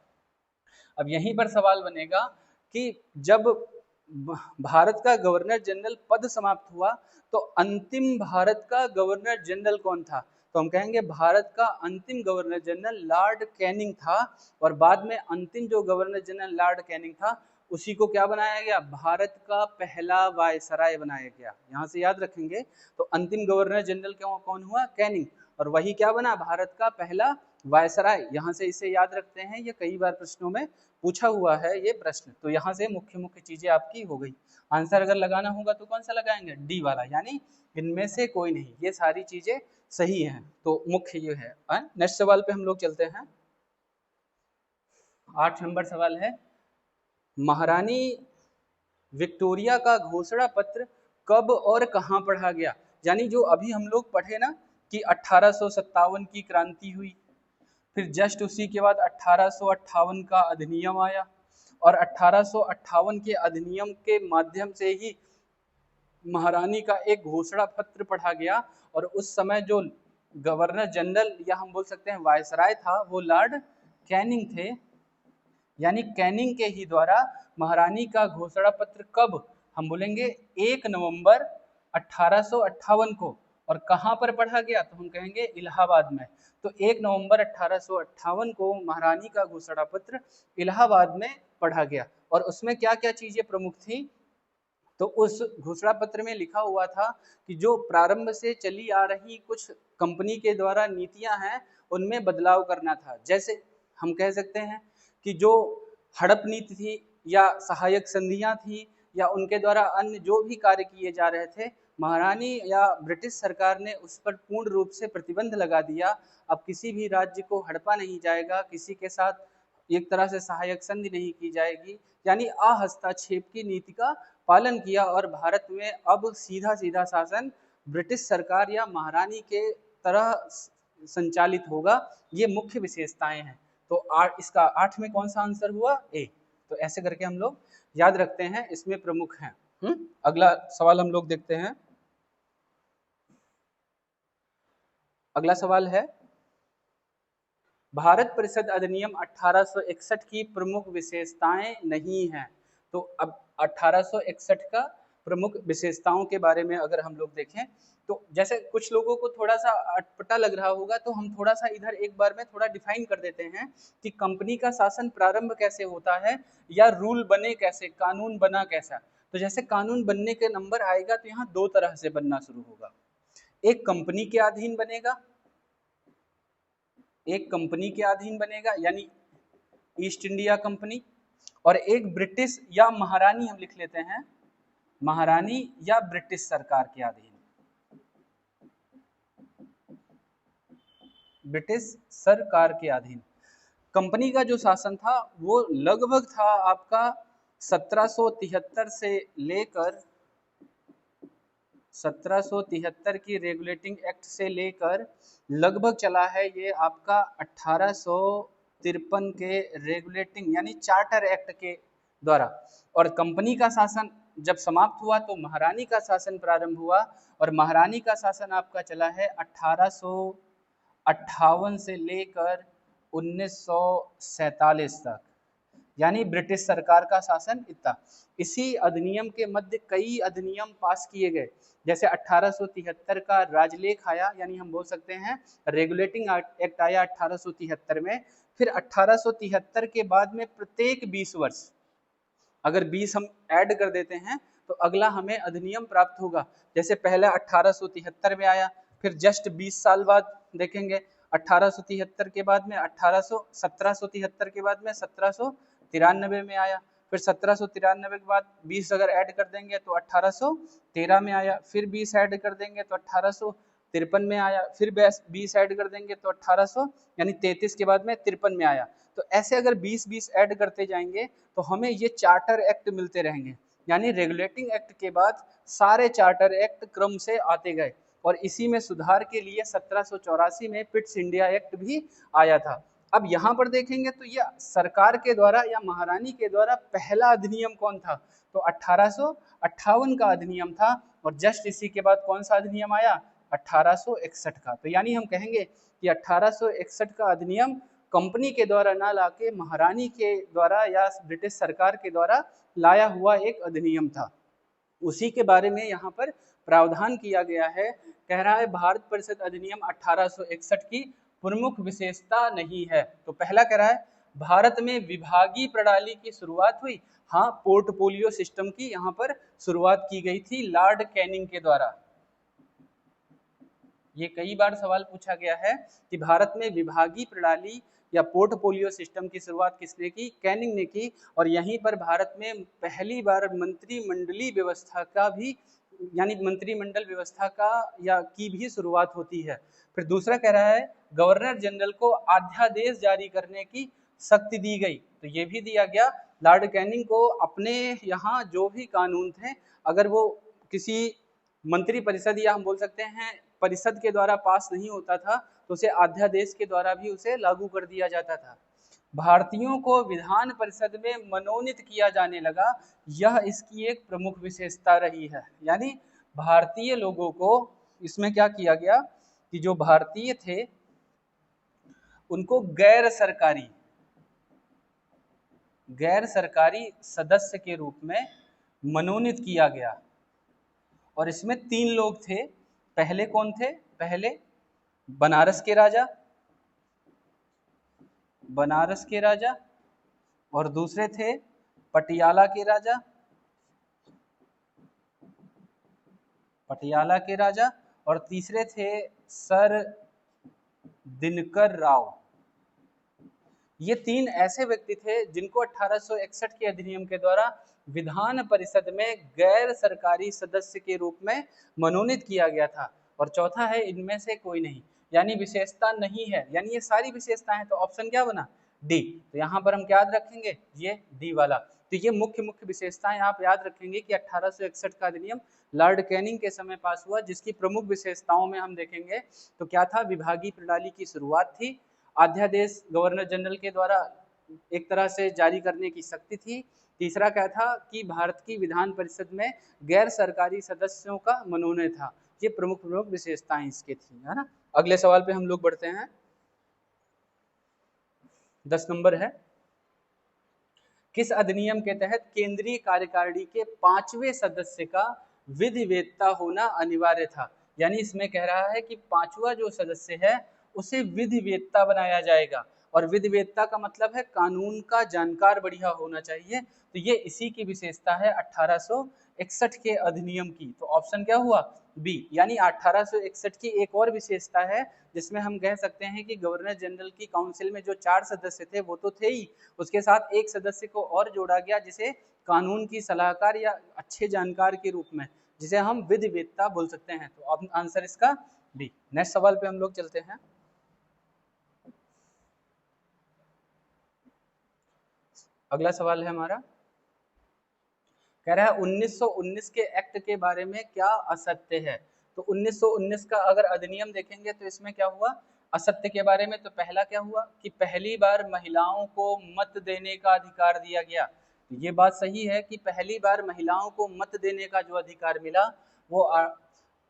अब यहीं पर सवाल बनेगा कि जब भारत का गवर्नर जनरल पद समाप्त हुआ तो अंतिम भारत का गवर्नर जनरल कौन था? तो हम कहेंगे भारत का अंतिम गवर्नर जनरल लॉर्ड कैनिंग था, और बाद में अंतिम जो गवर्नर जनरल लॉर्ड कैनिंग था उसी को क्या बनाया गया? भारत का पहला वायसराय बनाया गया। यहाँ से याद रखेंगे, तो अंतिम गवर्नर जनरल कौन हुआ? कैनिंग, और वही क्या बना? भारत का पहला वायसराय। यहाँ से इसे याद रखते हैं, ये कई बार प्रश्नों में पूछा हुआ है ये प्रश्न। तो यहाँ से मुख्य मुख्य चीजें आपकी हो गई। आंसर अगर लगाना होगा तो कौन सा लगाएंगे? डी वाला, यानी इनमें से कोई नहीं, ये सारी चीजें सही हैं। तो मुख्य ये है। नेक्स्ट सवाल पे हम लोग चलते हैं। 8 नंबर सवाल है, महारानी विक्टोरिया का घोषणा पत्र कब और कहाँ पढ़ा गया? यानी जो अभी हम लोग पढ़े ना कि 1857 की क्रांति हुई, फिर जस्ट उसी के बाद 1858 का अधिनियम आया, और 1858 के अधिनियम के माध्यम से ही महारानी का एक घोषणा पत्र पढ़ा गया, और उस समय जो गवर्नर जनरल या हम बोल सकते हैं वायसराय था वो लॉर्ड कैनिंग थे। यानी कैनिंग के ही द्वारा महारानी का घोषणा पत्र कब? हम बोलेंगे 1 नवंबर 1858 को। और कहाँ पर पढ़ा गया? तो हम कहेंगे इलाहाबाद में। तो 1 नवंबर 1858 को महारानी का घोषणा पत्र इलाहाबाद में पढ़ा गया, और उसमें क्या क्या चीजें प्रमुख थी? तो उस घोषणा पत्र में लिखा हुआ था कि जो प्रारंभ से चली आ रही कुछ कंपनी के द्वारा नीतियां हैं उनमें बदलाव करना था। जैसे हम कह सकते हैं कि जो हड़प नीति थी या सहायक संधियां थी या उनके द्वारा अन्य जो भी कार्य किए जा रहे थे, महारानी या ब्रिटिश सरकार ने उस पर पूर्ण रूप से प्रतिबंध लगा दिया। अब किसी भी राज्य को हड़पा नहीं जाएगा, किसी के साथ एक तरह से सहायक संधि नहीं की जाएगी, यानी अहस्ताक्षेप की नीति का पालन किया, और भारत में अब सीधा सीधा शासन ब्रिटिश सरकार या महारानी के तरह संचालित होगा। ये मुख्य विशेषताएं हैं। तो इसका 8 में कौन सा आंसर हुआ? ए। तो ऐसे करके हम लोग याद रखते हैं, इसमें प्रमुख हैं। अगला सवाल हम लोग देखते हैं। अगला सवाल है, भारत परिषद अधिनियम 1861 की प्रमुख विशेषताएं नहीं हैं। तो अब 1861 का प्रमुख विशेषताओं के बारे में अगर हम लोग देखें तो जैसे कुछ लोगों को थोड़ा सा अटपटा लग रहा होगा, तो हम थोड़ा सा इधर एक बार में थोड़ा डिफाइन कर देते हैं कि कंपनी का शासन प्रारंभ कैसे होता है या रूल बने कैसे, कानून बना कैसा। तो जैसे कानून बनने के नंबर आएगा तो यहाँ 2 तरह से बनना शुरू होगा। एक कंपनी के अधीन बनेगा, एक कंपनी के अधीन बनेगा यानी ईस्ट इंडिया कंपनी, और एक ब्रिटिश या महारानी, हम लिख लेते हैं महारानी या ब्रिटिश सरकार के अधीन, ब्रिटिश सरकार के अधीन। कंपनी का जो शासन था वो लगभग था आपका 1773 से लेकर 1773 की रेगुलेटिंग एक्ट से लेकर लगभग चला है ये आपका 1853 के रेगुलेटिंग यानी चार्टर एक्ट के द्वारा। और कंपनी का शासन जब समाप्त हुआ तो महारानी का शासन प्रारंभ हुआ, और महारानी का शासन आपका चला है 1858 से लेकर 1947 तक। यानी ब्रिटिश सरकार का शासन इतना। इसी अधिनियम के मध्य कई अधिनियम पास किए गए, जैसे 1873 का राजलेख आया, यानी हम बोल सकते हैं रेगुलेटिंग एक्ट आया 1873 में। फिर 1873 के बाद में प्रत्येक 20 वर्ष, अगर 20 हम ऐड कर देते हैं तो अगला हमें अधिनियम प्राप्त होगा। जैसे पहला 1873 में आया, फिर जस्ट 20 साल बाद देखेंगे 1873 के बाद में 1773 के बाद में 1793 में आया, फिर 1793 के बाद 20 अगर ऐड कर देंगे तो 1813 में आया, फिर 20 ऐड कर देंगे तो 1853 में आया, फिर 20 ऐड कर देंगे तो 1800 यानी 33 के बाद में 53 में आया। तो ऐसे अगर 20-20 ऐड करते जाएंगे तो हमें ये चार्टर एक्ट मिलते रहेंगे, यानी रेगुलेटिंग एक्ट के बाद सारे चार्टर एक्ट क्रम से आते गए। और इसी में सुधार के लिए 1784 में पिट्स इंडिया एक्ट भी आया था। अब यहाँ पर देखेंगे तो ये सरकार के द्वारा या महारानी के द्वारा पहला अधिनियम कौन था, तो 1858 का अधिनियम था। और जस्ट इसी के बाद कौन सा अधिनियम आया, 1861 का। तो यानी हम कहेंगे कि 1861 का अधिनियम कंपनी के द्वारा ना लाके महारानी के द्वारा या ब्रिटिश सरकार के द्वारा लाया हुआ एक अधिनियम था। उसी के बारे में यहाँ पर प्रावधान किया गया है। कह रहा है भारत परिषद अधिनियम 1861 की प्रमुख विशेषता नहीं है। तो पहला कह रहा है भारत में विभागीय प्रणाली की शुरुआत हुई। हाँ, पोर्टफोलियो सिस्टम की यहाँ पर शुरुआत की गई थी लॉर्ड कैनिंग के द्वारा। ये कई बार सवाल पूछा गया है कि भारत में विभागीय प्रणाली या पोर्टफोलियो सिस्टम की शुरुआत किसने की, कैनिंग ने की। और यहीं पर भारत में पहली बार मंत्रिमंडलीय व्यवस्था का भी, यानी मंत्रिमंडल व्यवस्था का या की भी शुरुआत होती है। फिर दूसरा कह रहा है गवर्नर जनरल को अध्यादेश जारी करने की शक्ति दी गई। तो ये भी दिया गया, लॉर्ड कैनिंग को अपने यहाँ जो भी कानून थे, अगर वो किसी मंत्री परिषद या हम बोल सकते हैं परिषद के द्वारा पास नहीं होता था तो उसे अध्यादेश के द्वारा भी उसे लागू कर दिया जाता था। भारतीयों को विधान परिषद में मनोनीत किया जाने लगा, यह इसकी एक प्रमुख विशेषता रही है। यानी भारतीय लोगों को इसमें क्या किया गया कि जो भारतीय थे उनको गैर सरकारी सदस्य के रूप में मनोनीत किया गया। और इसमें 3 लोग थे। पहले कौन थे, पहले बनारस के राजा, और दूसरे थे पटियाला के राजा, और तीसरे थे सर दिनकर राव। ये 3 ऐसे व्यक्ति थे जिनको 1861 के अधिनियम के द्वारा विधान परिषद में गैर सरकारी सदस्य के रूप में मनोनीत किया गया था। और चौथा है इनमें से कोई नहीं, यानी विशेषता नहीं है। यानी ये सारी विशेषताएं, तो ऑप्शन क्या बना, डी। तो यहाँ पर हम क्या याद रखेंगे, ये डी वाला। तो ये मुख्य विशेषताएं आप याद रखेंगे कि 1861 का अधिनियम लॉर्ड कैनिंग के समय पास हुआ, जिसकी प्रमुख विशेषताओं में हम देखेंगे तो क्या था, विभागीय प्रणाली की शुरुआत थी, अध्यादेश गवर्नर जनरल के द्वारा एक तरह से जारी करने की शक्ति थी, तीसरा क्या था कि भारत की विधान परिषद में गैर सरकारी सदस्यों का मनोनयन था। ये प्रमुख विशेषताएं इसके थी, है ना। अगले सवाल पे हम लोग बढ़ते हैं। 10 नंबर है, किस अधिनियम के तहत केंद्रीय कार्यकारिणी के 5वें सदस्य का विधिवेत्ता होना अनिवार्य था। यानी इसमें कह रहा है कि 5वां जो सदस्य है उसे विधिवेत्ता बनाया जाएगा। और विधिवेत्ता का मतलब है कानून का जानकार बढ़िया होना चाहिए। तो ये इसी की विशेषता है 1861 के अधिनियम की। तो ऑप्शन क्या हुआ, बी। यानी 1861 की एक और विशेषता है जिसमें हम कह सकते हैं कि गवर्नर जनरल की काउंसिल में जो 4 सदस्य थे वो तो थे ही, उसके साथ एक सदस्य को और जोड़ा गया जिसे कानून की सलाहकार या अच्छे जानकार के रूप में, जिसे हम विधिवेत्ता बोल सकते हैं। तो आंसर इसका डी। नेक्स्ट सवाल पे हम लोग चलते हैं। अगला सवाल है हमारा, कह रहा है 1919 के एक्ट के बारे में क्या असत्य है। तो 1919 का अगर अधिनियम देखेंगे तो इसमें क्या हुआ, असत्य के बारे में। तो पहला क्या हुआ कि पहली बार महिलाओं को मत देने का अधिकार दिया गया। तो ये बात सही है कि पहली बार महिलाओं को मत देने का जो अधिकार मिला वो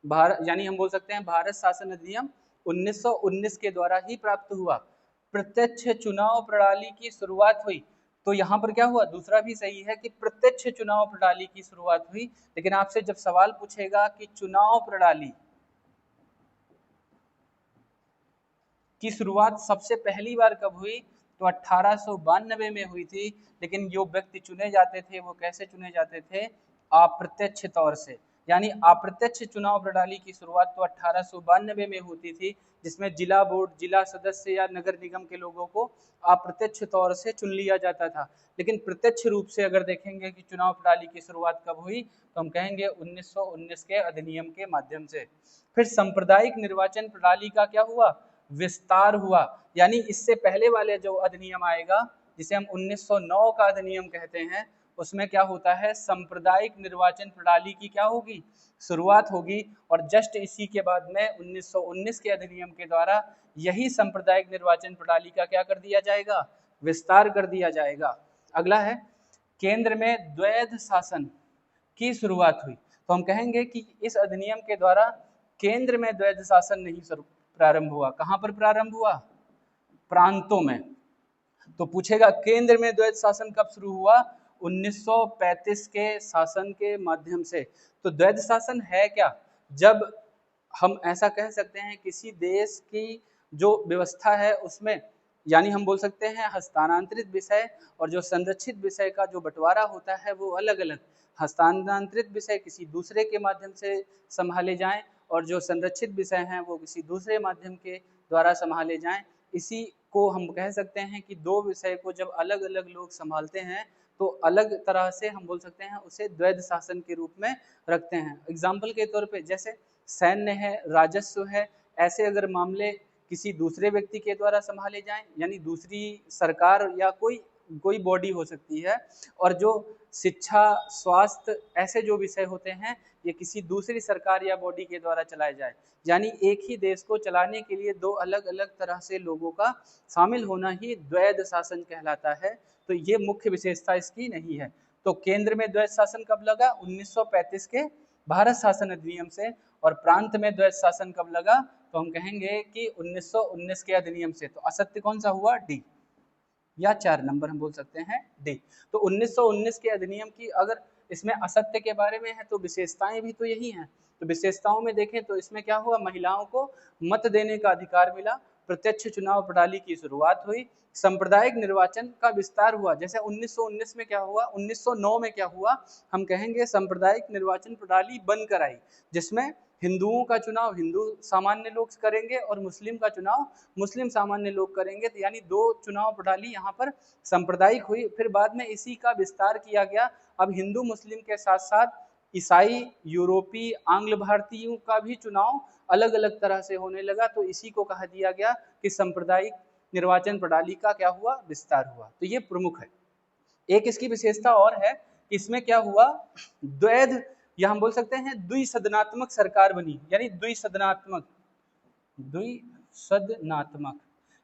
भारत, यानी हम बोल सकते हैं भारत शासन अधिनियम 1919 के द्वारा ही प्राप्त हुआ। प्रत्यक्ष चुनाव प्रणाली की शुरुआत हुई। तो यहाँ पर क्या हुआ, दूसरा भी सही है कि प्रत्यक्ष चुनाव प्रणाली की शुरुआत हुई। लेकिन आपसे जब सवाल पूछेगा कि चुनाव प्रणाली की शुरुआत सबसे पहली बार कब हुई, तो 1892 में हुई थी। लेकिन जो व्यक्ति चुने जाते थे वो कैसे चुने जाते थे, अप्रत्यक्ष तौर से। यानी अप्रत्यक्ष चुनाव प्रणाली की शुरुआत तो 1892 में होती थी, जिसमें जिला बोर्ड, जिला सदस्य या नगर निगम के लोगों को अप्रत्यक्ष तौर से चुन लिया जाता था। लेकिन प्रत्यक्ष रूप से अगर देखेंगे कि चुनाव प्रणाली की शुरुआत कब हुई, तो हम कहेंगे 1919 के अधिनियम के माध्यम से। फिर सांप्रदायिक निर्वाचन प्रणाली का क्या हुआ, विस्तार हुआ। यानी इससे पहले वाले जो अधिनियम आएगा, जिसे हम 1909 का अधिनियम कहते हैं, उसमें क्या होता है, सांप्रदायिक निर्वाचन प्रणाली की क्या होगी, शुरुआत होगी। और जस्ट इसी के बाद में 1919 के अधिनियम के द्वारा यही सांप्रदायिक निर्वाचन प्रणाली का क्या कर दिया जाएगा, विस्तार कर दिया जाएगा। अगला है केंद्र में द्वैध शासन की शुरुआत हुई। तो हम कहेंगे कि इस अधिनियम के द्वारा केंद्र में द्वैध शासन नहीं प्रारंभ हुआ। कहां पर प्रारंभ हुआ, प्रांतों में। तो पूछेगा केंद्र में द्वैध शासन कब शुरू हुआ, 1935 के शासन के माध्यम से। तो द्वैध शासन है क्या, जब हम ऐसा कह सकते हैं किसी देश की जो व्यवस्था है उसमें, यानी हम बोल सकते हैं हस्तांतरित विषय और जो संरक्षित विषय का जो बंटवारा होता है वो अलग अलग। हस्तांतरित विषय किसी दूसरे के माध्यम से संभाले जाएं और जो संरक्षित विषय हैं वो किसी दूसरे माध्यम के द्वारा संभाले जाएं। इसी को हम कह सकते हैं कि दो विषय को जब अलग अलग लोग संभालते हैं तो अलग तरह से हम बोल सकते हैं उसे द्वैध शासन के रूप में रखते हैं। एग्जाम्पल के तौर पे जैसे सैन्य है, राजस्व है, ऐसे अगर मामले किसी दूसरे व्यक्ति के द्वारा संभाले जाएं, यानी दूसरी सरकार या कोई बॉडी हो सकती है, और जो शिक्षा, स्वास्थ्य, ऐसे जो विषय होते हैं ये किसी दूसरी सरकार या बॉडी के द्वारा चलाए जाए। यानी एक ही देश को चलाने के लिए दो अलग अलग तरह से लोगों का शामिल होना ही द्वैध शासन कहलाता है। तो ये मुख्य विशेषता इसकी नहीं है। तो केंद्र में द्वैध शासन कब लगा, 1935 के भारत शासन अधिनियम से। और प्रांत में द्वैध शासन कब लगा, तो हम कहेंगे कि 1919 के अधिनियम से। तो असत्य कौन सा हुआ, डी, या 4 नंबर हम बोल सकते हैं डी। तो 1919 के अधिनियम की अगर इसमें असत्य के बारे में है तो विशेषताएं भी तो यही हैं। तो विशेषताओं में देखें तो इसमें क्या हुआ, महिलाओं को मत देने का अधिकार मिला, प्रत्यक्ष चुनाव प्रणाली की शुरुआत हुई, सांप्रदायिक निर्वाचन का विस्तार हुआ। जैसे 1919 में क्या हुआ, 1909 में क्या हुआ, हम कहेंगे सांप्रदायिक निर्वाचन प्रणाली बनकर आई, जिसमें हिंदुओं का चुनाव हिंदू सामान्य लोग करेंगे और मुस्लिम का चुनाव मुस्लिम सामान्य लोग करेंगे। तो यानी दो चुनाव प्रणाली यहाँ पर सांप्रदायिक हुई। फिर बाद में इसी का विस्तार किया गया। अब हिंदू मुस्लिम के साथ साथ ईसाई, यूरोपीय, आंग्ल भारतीयों का भी चुनाव अलग अलग तरह से होने लगा। तो इसी को कहा दिया गया कि सांप्रदायिक निर्वाचन प्रणाली का क्या हुआ, विस्तार हुआ। तो ये प्रमुख है। एक इसकी विशेषता और है, इसमें क्या हुआ, द्वैध या हम बोल सकते हैं द्विसदनात्मक सरकार बनी। यानी द्विसदनात्मक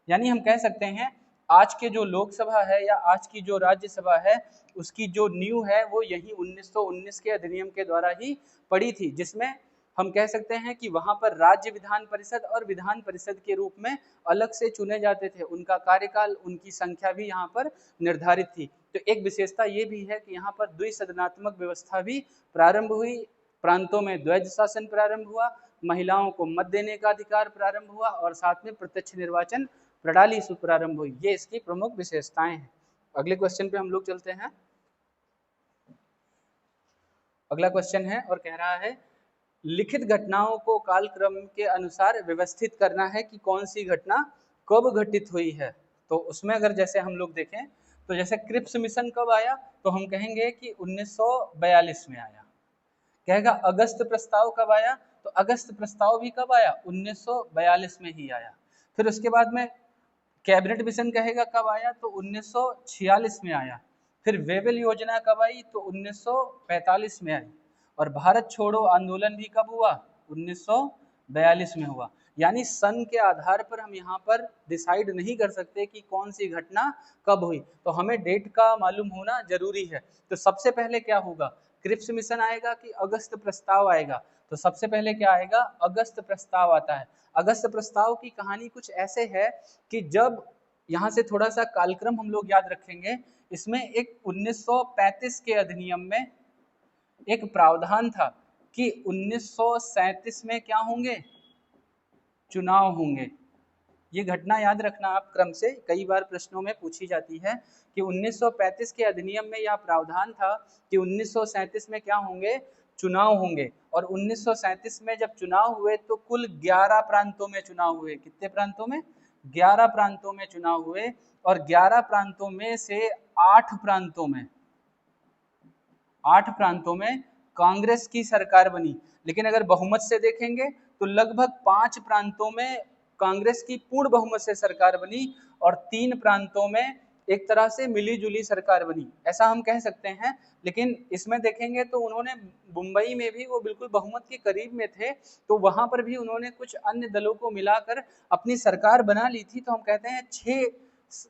यानी हम कह सकते हैं आज के जो लोकसभा है या आज की जो राज्यसभा है उसकी जो नींव है वो यही 1919 के अधिनियम के द्वारा ही पड़ी थी, जिसमें हम कह सकते हैं कि वहां पर राज्य विधान परिषद और विधान परिषद के रूप में अलग से चुने जाते थे। उनका कार्यकाल, उनकी संख्या भी यहाँ पर निर्धारित थी। तो एक विशेषता ये भी है कि यहाँ पर द्विसदनात्मक व्यवस्था भी प्रारंभ हुई, प्रांतों में द्वैध शासन प्रारंभ हुआ, महिलाओं को मत देने का अधिकार प्रारंभ हुआ और साथ में प्रत्यक्ष निर्वाचन प्रणाली प्रारंभ हुई। ये इसकी प्रमुख विशेषताएं हैं। अगले क्वेश्चन पे हम लोग चलते हैं। अगला क्वेश्चन है और कह रहा है लिखित घटनाओं को कालक्रम के अनुसार व्यवस्थित करना है कि कौन सी घटना कब घटित हुई है। तो उसमें अगर जैसे हम लोग देखें तो जैसे क्रिप्स मिशन कब आया, तो हम कहेंगे कि 1942 में आया। कहेगा अगस्त प्रस्ताव कब आया, तो अगस्त प्रस्ताव भी कब आया, 1942 में ही आया। फिर उसके बाद में कैबिनेट मिशन कहेगा कब आया, तो 1946 में आया। फिर वेबल योजना कब आई, तो 1945 में आई। और भारत छोड़ो आंदोलन भी कब हुआ, 1942 में हुआ। यानी सन के आधार पर हम यहाँ पर डिसाइड नहीं कर सकते कि कौन सी घटना कब हुई, तो हमें डेट का मालूम होना जरूरी है। तो सबसे पहले क्या होगा, क्रिप्स मिशन आएगा कि अगस्त प्रस्ताव आएगा, तो सबसे पहले क्या आएगा, अगस्त प्रस्ताव आता है। अगस्त प्रस्ताव की कहानी कुछ ऐसे है कि जब यहाँ से थोड़ा सा कालक्रम हम लोग याद रखेंगे। इसमें एक 1935 के अधिनियम में एक प्रावधान था कि 1937 में क्या होंगे, चुनाव होंगे। ये घटना याद रखना आप क्रम से, कई बार प्रश्नों में पूछी जाती है कि 1935 के अधिनियम में यह प्रावधान था कि 1937 में क्या होंगे, चुनाव होंगे। और 1937 में जब चुनाव हुए तो कुल 11 प्रांतों में चुनाव हुए। कितने प्रांतों में, 11 प्रांतों में चुनाव हुए। और 11 प्रांतों में से 8 प्रांतों में 8 प्रांतों में कांग्रेस की सरकार बनी। लेकिन अगर बहुमत से देखेंगे तो लगभग 5 प्रांतों में कांग्रेस की पूर्ण बहुमत से सरकार बनी और 3 प्रांतों में एक तरह से मिली जुली सरकार बनी, ऐसा हम कह सकते हैं। लेकिन इसमें देखेंगे तो उन्होंने मुंबई में भी वो बिल्कुल बहुमत के करीब में थे, तो वहां पर भी उन्होंने कुछ अन्य दलों को मिलाकर अपनी सरकार बना ली थी। तो हम कहते हैं 6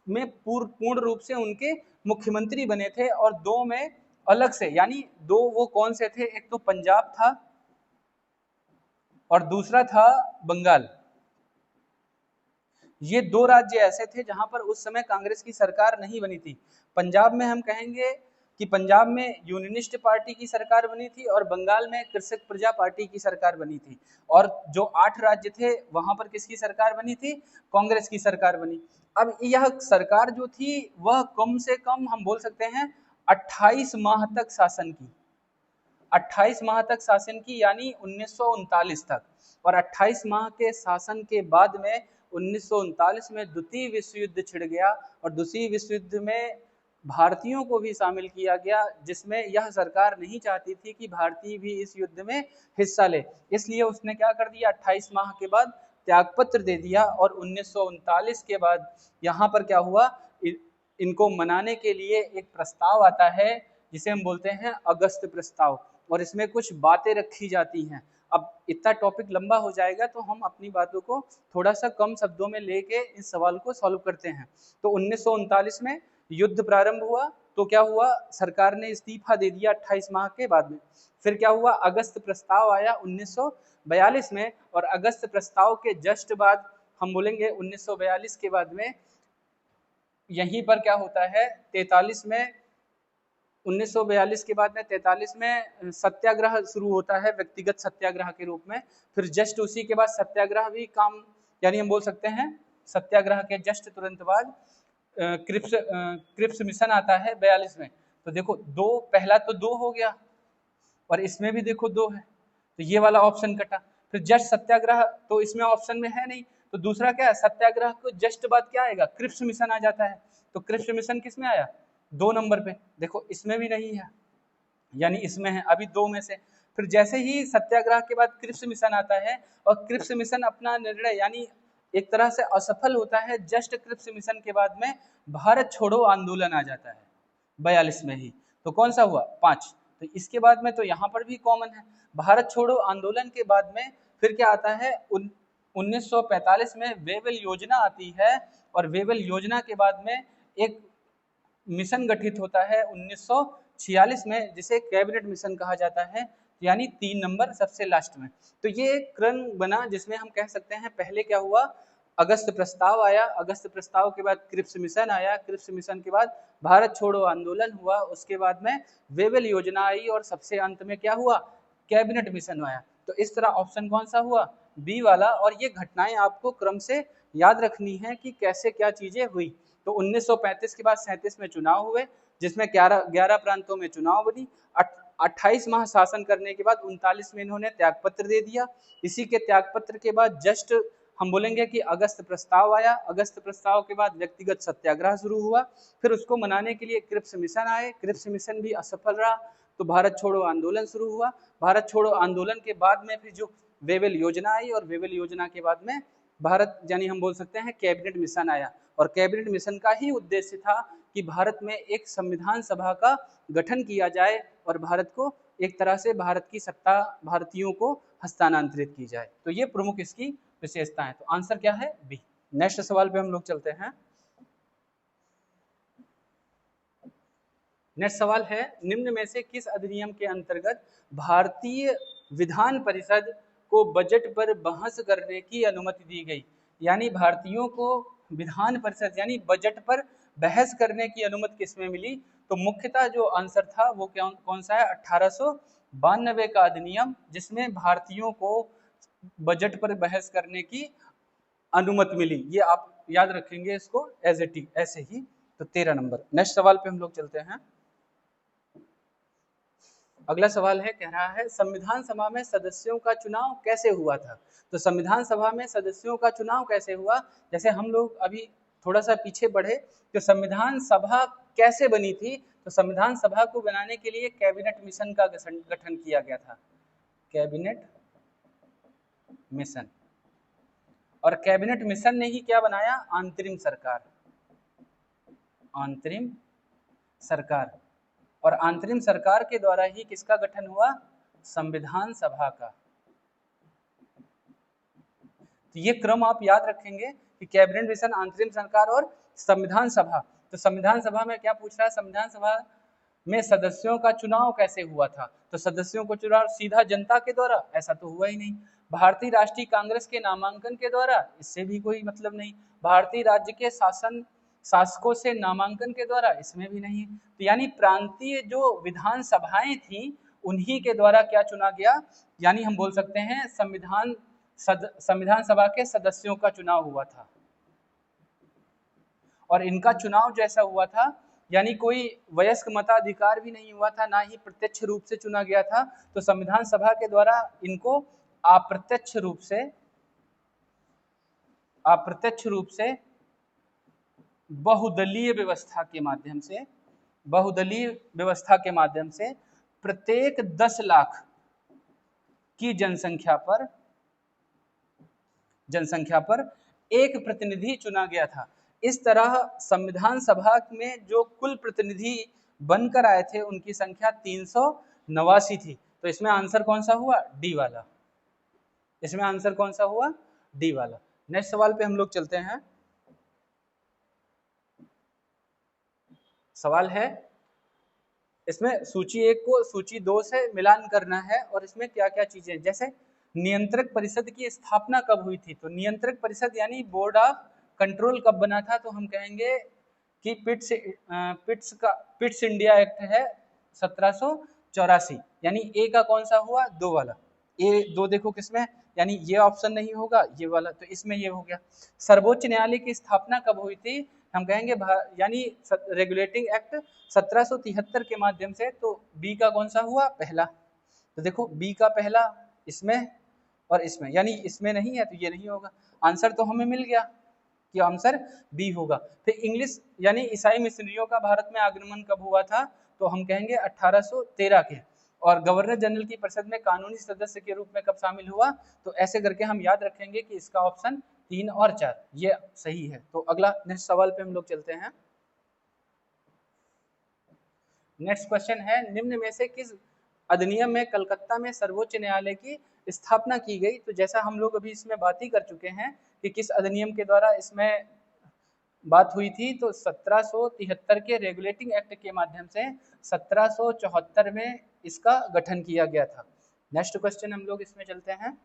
में पूर्ण रूप से उनके मुख्यमंत्री बने थे और 2 में अलग से, यानी 2 वो कौन से थे, एक तो पंजाब था और दूसरा था बंगाल। ये 2 राज्य ऐसे थे जहां पर उस समय कांग्रेस की सरकार नहीं बनी थी। पंजाब में हम कहेंगे कि पंजाब में यूनियनिस्ट पार्टी की सरकार बनी थी और बंगाल में कृषक प्रजा पार्टी की सरकार बनी थी। और जो 8 राज्य थे वहां पर किसकी सरकार बनी थी, कांग्रेस की सरकार बनी। अब यह सरकार जो थी वह कम से कम हम बोल सकते हैं 28 माह तक शासन की, 28 माह तक शासन की, यानी 1939 तक। और 28 माह के शासन के बाद में 1939 में द्वितीय विश्व युद्ध छिड़ गया और द्वितीय विश्व युद्ध में भारतीयों को भी शामिल किया गया, जिसमें यह सरकार नहीं चाहती थी कि भारतीय भी इस युद्ध में हिस्सा ले। इसलिए उसने क्या कर दिया, 28 माह के बाद त्यागपत्र दे दिया। और 1939 के बाद यहाँ पर क्या हुआ, इनको मनाने के लिए एक प्रस्ताव आता है जिसे हम बोलते हैं अगस्त प्रस्ताव, और इसमें कुछ बातें रखी जाती हैं। अब इतना टॉपिक लंबा हो जाएगा तो हम अपनी बातों को थोड़ा सा कम शब्दों में लेके इस सवाल को सॉल्व करते हैं। तो 1939 में युद्ध प्रारंभ हुआ, तो क्या हुआ, सरकार ने इस्तीफा दे दिया 28 माह के बाद में। फिर क्या हुआ, अगस्त प्रस्ताव आया 1942 में, और अगस्त प्रस्ताव के जस्ट बाद हम बोलेंगे 1942 के बाद में यहीं पर क्या होता है, 43 में 1942 के बाद में 43 में सत्याग्रह शुरू होता है व्यक्तिगत सत्याग्रह के रूप में। फिर जस्ट उसी के बाद सत्याग्रह भी काम, यानी हम बोल सकते हैं सत्याग्रह के जस्ट तुरंत बाद क्रिप्स मिशन आता है 42 में। तो देखो दो, पहला तो 2 हो गया और इसमें भी देखो 2 है, तो ये वाला ऑप्शन कटा। फिर जस्ट सत्याग्रह तो इसमें ऑप्शन में है नहीं, तो दूसरा क्या है, सत्याग्रह को जस्ट बाद क्या आएगा, क्रिप्स मिशन आ जाता है। तो क्रिप्स मिशन किस में आया, 2 नंबर पे। देखो इसमें भी नहीं है, यानी इसमें है, अभी 2 में से। फिर जैसे ही सत्याग्रह के बाद क्रिप्स मिशन आता है और क्रिप्स मिशन अपना निर्णय यानी एक तरह से असफल होता है, जस्ट क्रिप्स मिशन के बाद में भारत छोड़ो आंदोलन आ जाता है 42 में ही। तो कौन सा हुआ, 5। तो इसके बाद में तो यहाँ पर भी कॉमन है, भारत छोड़ो आंदोलन के बाद में फिर क्या आता है, 1945 में वेवल योजना आती है, और वेवल योजना के बाद में एक मिशन गठित होता है 1946 में, जिसे कैबिनेट मिशन कहा जाता है, यानी 3 नंबर सबसे लास्ट में। तो ये एक क्रम बना जिसमें हम कह सकते हैं पहले क्या हुआ, अगस्त प्रस्ताव आया, अगस्त प्रस्ताव के बाद क्रिप्स मिशन आया, क्रिप्स मिशन के बाद भारत छोड़ो आंदोलन हुआ, उसके बाद में वेवल योजना आई और सबसे अंत में क्या हुआ, कैबिनेट मिशन आया। तो इस तरह ऑप्शन कौन सा हुआ, बी वाला। और ये घटनाएं आपको क्रम से याद रखनी है कि कैसे क्या चीजें हुई। तो 1935 के बाद 37 में चुनाव हुए, जिसमें 11 प्रांतों में चुनाव बनी। 28 माह शासन करने के बाद 39 में इन्होंने त्यागपत्र दे दिया। इसी के त्यागपत्र के बाद जस्ट हम बोलेंगे कि अगस्त प्रस्ताव आया, अगस्त प्रस्ताव के बाद व्यक्तिगत सत्याग्रह शुरू हुआ, फिर उसको मनाने के लिए क्रिप्स मिशन आए, क्रिप्स मिशन भी असफल रहा, तो भारत छोड़ो आंदोलन शुरू हुआ। भारत छोड़ो आंदोलन के बाद में फिर जो वेवल योजना आई, और वेवल योजना के बाद में भारत यानी हम बोल सकते हैं कैबिनेट मिशन आया। और कैबिनेट मिशन का ही उद्देश्य था कि भारत में एक संविधान सभा का गठन किया जाए और भारत को एक तरह से भारत की सत्ता भारतीयों को हस्तांतरित की जाए। तो ये प्रमुख इसकी विशेषता है। तो आंसर क्या है, बी। नेक्स्ट सवाल पे हम लोग चलते हैं। नेक्स्ट सवाल है, निम्न में से किस अधिनियम के अंतर्गत भारतीय विधान परिषद को बजट पर बहस करने की अनुमति दी गई। यानी भारतीयों को विधान परिषद यानी बजट पर बहस करने की अनुमति किसमें मिली? तो मुख्यतः जो आंसर था वो कौन सा है? 1892 का अधिनियम, जिसमें भारतीयों को बजट पर बहस करने की अनुमति मिली। ये आप याद रखेंगे इसको एज इट इज ऐसे ही। तो 13 नंबर। नेक्स्ट सवाल पे हम लोग चलते हैं। अगला सवाल है, कह रहा है संविधान सभा में सदस्यों का चुनाव कैसे हुआ था? तो संविधान सभा में सदस्यों का चुनाव कैसे हुआ? जैसे हम लोग अभी थोड़ा सा पीछे बढ़े, तो संविधान सभा कैसे बनी थी? तो संविधान सभा को बनाने के लिए कैबिनेट मिशन का गठन किया गया था। Cabinet mission. और कैबिनेट मिशन ने ही क्या बनाया? अंतरिम सरकार। अंतरिम सरकार। और अंतरिम सरकार के द्वारा ही किसका गठन हुआ? संविधान सभा का। तो ये क्रम आप याद रखेंगे कि कैबिनेट मिशन, अंतरिम सरकार और संविधान सभा। तो संविधान सभा में क्या पूछ रहा है? संविधान सभा में सदस्यों का चुनाव कैसे हुआ था? तो सदस्यों को चुनाव सीधा जनता के द्वारा? ऐसा तो हुआ ही नहीं। भारतीय राष्ट्रीय कांग्रेस के नामांकन के द्वारा? इससे भी कोई मतलब नहीं। भारतीय राज्य के शासकों से नामांकन के द्वारा? इसमें भी नहीं। तो यानी प्रांतीय जो विधान सभाएं थी उन्हीं के द्वारा क्या चुना गया? यानी हम बोल सकते हैं संविधान सभा के सदस्यों का चुनाव हुआ था। और इनका चुनाव जैसा हुआ था, यानी कोई वयस्क मताधिकार भी नहीं हुआ था, ना ही प्रत्यक्ष रूप से चुना गया था। तो संविधान सभा के द्वारा इनको अप्रत्यक्ष रूप से बहुदलीय व्यवस्था के माध्यम से प्रत्येक 10 लाख की जनसंख्या पर एक प्रतिनिधि चुना गया था। इस तरह संविधान सभा में जो कुल प्रतिनिधि बनकर आए थे उनकी संख्या 389 थी। तो इसमें आंसर कौन सा हुआ? डी वाला। इसमें आंसर कौन सा हुआ? डी वाला। नेक्स्ट सवाल पे हम लोग चलते हैं। सवाल है, इसमें सूची 1 को सूची 2 से मिलान करना है और इसमें क्या क्या चीजें, जैसे नियंत्रक परिषद की स्थापना कब हुई थी? तो नियंत्रक परिषद यानी बोर्ड ऑफ कंट्रोल कब बना था? तो हम कहेंगे कि पिट्स इंडिया एक्ट है 1784। यानी ए का कौन सा हुआ? 2 वाला। ए 2 देखो किसमें, यानी ये ऑप्शन नहीं होगा, ये वाला, तो इसमें ये हो गया। सर्वोच्च न्यायालय की स्थापना कब हुई थी? हम कहेंगे यानी रेगुलेटिंग एक्ट 1773 के माध्यम से। तो बी का कौन सा हुआ? पहला। तो देखो बी का पहला इसमें और इसमें, यानी इसमें नहीं है तो ये नहीं होगा। आंसर तो हमें मिल गया कि आंसर बी होगा। फिर इंग्लिश यानी ईसाई मिशनरियों का भारत में आगमन कब हुआ था? तो हम कहेंगे 1813 के। और गवर्नर जनरल की परिषद में कानूनी सदस्य के रूप में कब शामिल हुआ? तो ऐसे करके हम याद रखेंगे कि इसका ऑप्शन 3 और 4 ये सही है। तो अगला नेक्स्ट सवाल पे हम लोग चलते हैं। नेक्स्ट क्वेश्चन है, निम्न में से किस अधिनियम में कलकत्ता में सर्वोच्च न्यायालय की स्थापना की गई? तो जैसा हम लोग अभी इसमें बात ही कर चुके हैं कि किस अधिनियम के द्वारा इसमें बात हुई थी, तो 1773 के रेगुलेटिंग एक्ट के माध्यम से 1774 में इसका गठन किया गया था। नेक्स्ट क्वेश्चन हम लोग इसमें चलते हैं।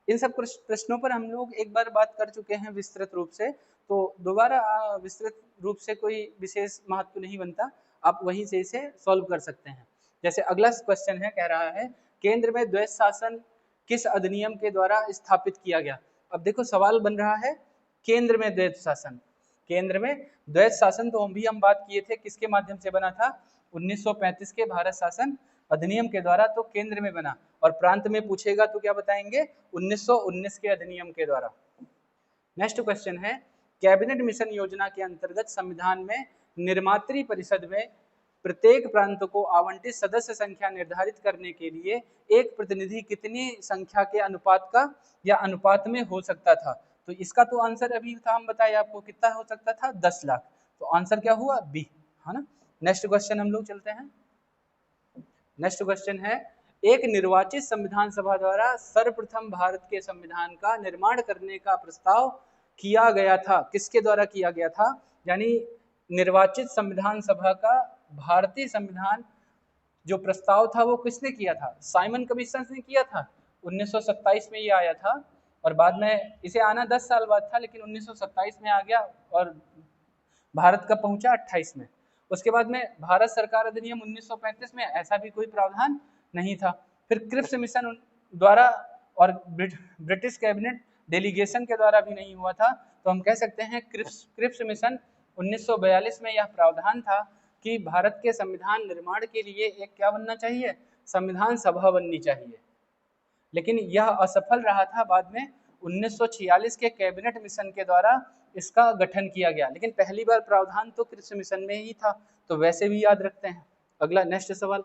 इन सब प्रश्नों पर हम लोग एक बार बात कर चुके हैं विस्तृत रूप से, तो दोबारा विस्तृत रूप से कोई विशेष महत्व नहीं बनता, आप वहीं से इसे सॉल्व कर सकते हैं। जैसे अगला क्वेश्चन है, कह रहा है केंद्र में द्वैध शासन किस अधिनियम के द्वारा स्थापित किया गया? अब देखो सवाल बन रहा है केंद्र में द्वैध शासन। केंद्र में द्वैध शासन तो हम बात किए थे, किसके माध्यम से बना था? 1935 के भारत शासन अधिनियम के द्वारा तो केंद्र में बना। और प्रांत में पूछेगा तो क्या बताएंगे? 1919 के अधिनियम के द्वारा। नेक्स्ट क्वेश्चन है, कैबिनेट मिशन योजना के अंतर्गत संविधान में निर्मात्री परिषद में प्रत्येक प्रांत को आवंटित सदस्य संख्या निर्धारित करने के लिए एक प्रतिनिधि कितनी संख्या के अनुपात का या अनुपात में हो सकता था? तो इसका तो आंसर अभी था, हम बताए आपको कितना हो सकता था? 10 लाख। तो आंसर क्या हुआ? बी, है ना। नेक्स्ट क्वेश्चन हम लोग चलते हैं। नेक्स्ट क्वेश्चन है, एक निर्वाचित संविधान सभा द्वारा सर्वप्रथम भारत के संविधान का निर्माण करने का प्रस्ताव किया गया था, किसके द्वारा किया गया था? यानी निर्वाचित संविधान सभा का भारतीय संविधान जो प्रस्ताव था वो किसने किया था? साइमन कमीशन ने किया था। 1927 में ये आया था और बाद में इसे आना 10 साल बाद था, लेकिन 1927 में आ गया और भारत कब पहुंचा? 28 में। उसके बाद में भारत सरकार अधिनियम 1935 में ऐसा भी कोई प्रावधान नहीं था। फिर क्रिप्स मिशन द्वारा और ब्रिटिश कैबिनेट डेलीगेशन के द्वारा भी नहीं हुआ था। तो हम कह सकते हैं क्रिप्स मिशन 1942 में यह प्रावधान था कि भारत के संविधान निर्माण के लिए एक क्या बनना चाहिए? संविधान सभा बननी चाहिए। लेकिन यह असफल रहा था। बाद में 1946 के कैबिनेट मिशन के द्वारा इसका गठन किया गया, लेकिन पहली बार प्रावधान तो क्रिप्स मिशन में ही था, तो वैसे भी याद रखते हैं। अगला नेक्स्ट सवाल,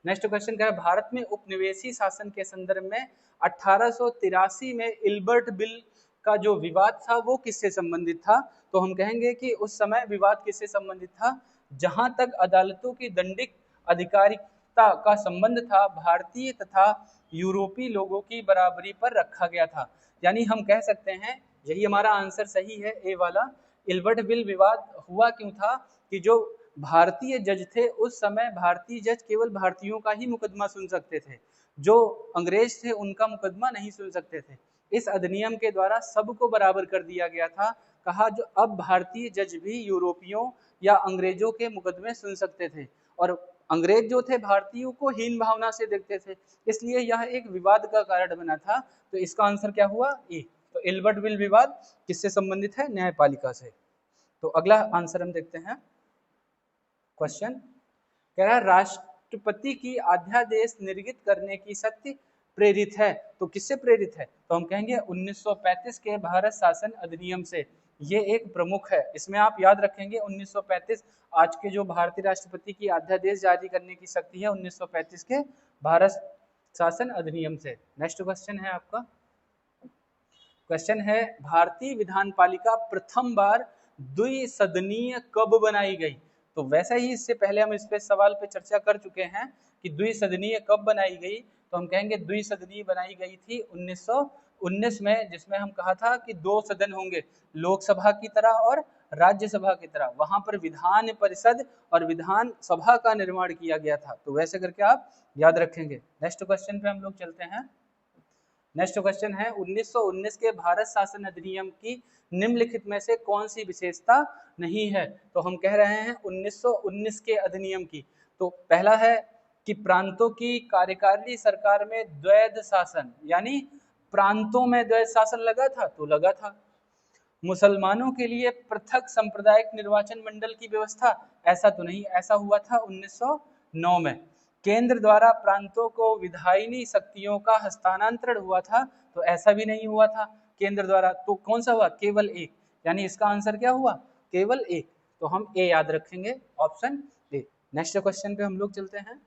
नेक्स्ट क्वेश्चन क्या है? भारत में उपनिवेशी शासन के संदर्भ में 1883 में इल्बर्ट बिल का जो विवाद था वो किससे संबंधित था? तो हम कहेंगे कि उस समय विवाद किससे संबंधित था? जहां तक अदालतों की दंडिक अधिकारिता का संबंध था, भारतीय तथा यूरोपीय लोगों की बराबरी पर रखा गया था। यानी हम कह सकते हैं, यही हमारा आंसर सही है, ए वाला। इल्बर्ट बिल विवाद हुआ क्यों था? कि जो भारतीय जज थे उस समय, भारतीय जज केवल भारतीयों का ही मुकदमा सुन सकते थे, जो अंग्रेज थे उनका मुकदमा नहीं सुन सकते थे। इस अधिनियम के द्वारा सबको बराबर कर दिया गया था। कहा जो अब भारतीय जज भी यूरोपियों या अंग्रेजों के मुकदमे सुन सकते थे, और अंग्रेज जो थे भारतीयों को हीन भावना से देखते थे, इसलिए यह एक विवाद का कारण बना था। तो इसका आंसर क्या हुआ? ए। तो इल्बर्ट बिल विवाद किससे संबंधित है? न्यायपालिका से। तो अगला आंसर हम देखते हैं। क्वेश्चन कह रहा है राष्ट्रपति की अध्यादेश निर्गत करने की शक्ति प्रेरित है। तो किससे प्रेरित है? तो हम कहेंगे 1935 के भारत शासन अधिनियम से। ये एक प्रमुख है, इसमें आप याद रखेंगे 1935। आज के जो भारतीय राष्ट्रपति की अध्यादेश जारी करने की शक्ति है 1935 के भारत शासन अधिनियम से। नेक्स्ट क्वेश्चन है आपका, क्वेश्चन है भारतीय विधानपालिका प्रथम बार द्विसदनीय कब बनाई गई? तो वैसा ही इससे पहले हम इस पे सवाल पे चर्चा कर चुके हैं कि द्विसदनीय कब बनाई गई। तो हम कहेंगे द्विसदनीय बनाई गई थी 1919 में, जिसमें हम कहा था कि 2 सदन होंगे, लोकसभा की तरह और राज्यसभा की तरह। वहां पर विधान परिषद और विधान सभा का निर्माण किया गया था। तो वैसे करके आप याद रखेंगे। नेक्स्ट क्वेश्चन पे हम लोग चलते हैं। नेक्स्ट क्वेश्चन है 1919 के भारत शासन अधिनियम की निम्नलिखित में से कौन सी विशेषता नहीं है? तो हम कह रहे हैं 1919 के अधिनियम की। तो पहला है कि प्रांतों की कार्यकारिणी सरकार में द्वैध शासन, यानी प्रांतों में द्वैध शासन लगा था, तो लगा था। मुसलमानों के लिए पृथक सांप्रदायिक निर्वाचन मंडल की व्यवस्था, ऐसा तो नहीं, ऐसा हुआ था 1909 में। केंद्र द्वारा प्रांतों को विधायिनी शक्तियों का हस्तांतरण हुआ था, तो ऐसा भी नहीं हुआ था केंद्र द्वारा। तो कौन सा हुआ? केवल एक, यानी इसका आंसर क्या हुआ? केवल एक। तो हम ए याद रखेंगे, ऑप्शन ए। नेक्स्ट क्वेश्चन पे हम लोग चलते हैं।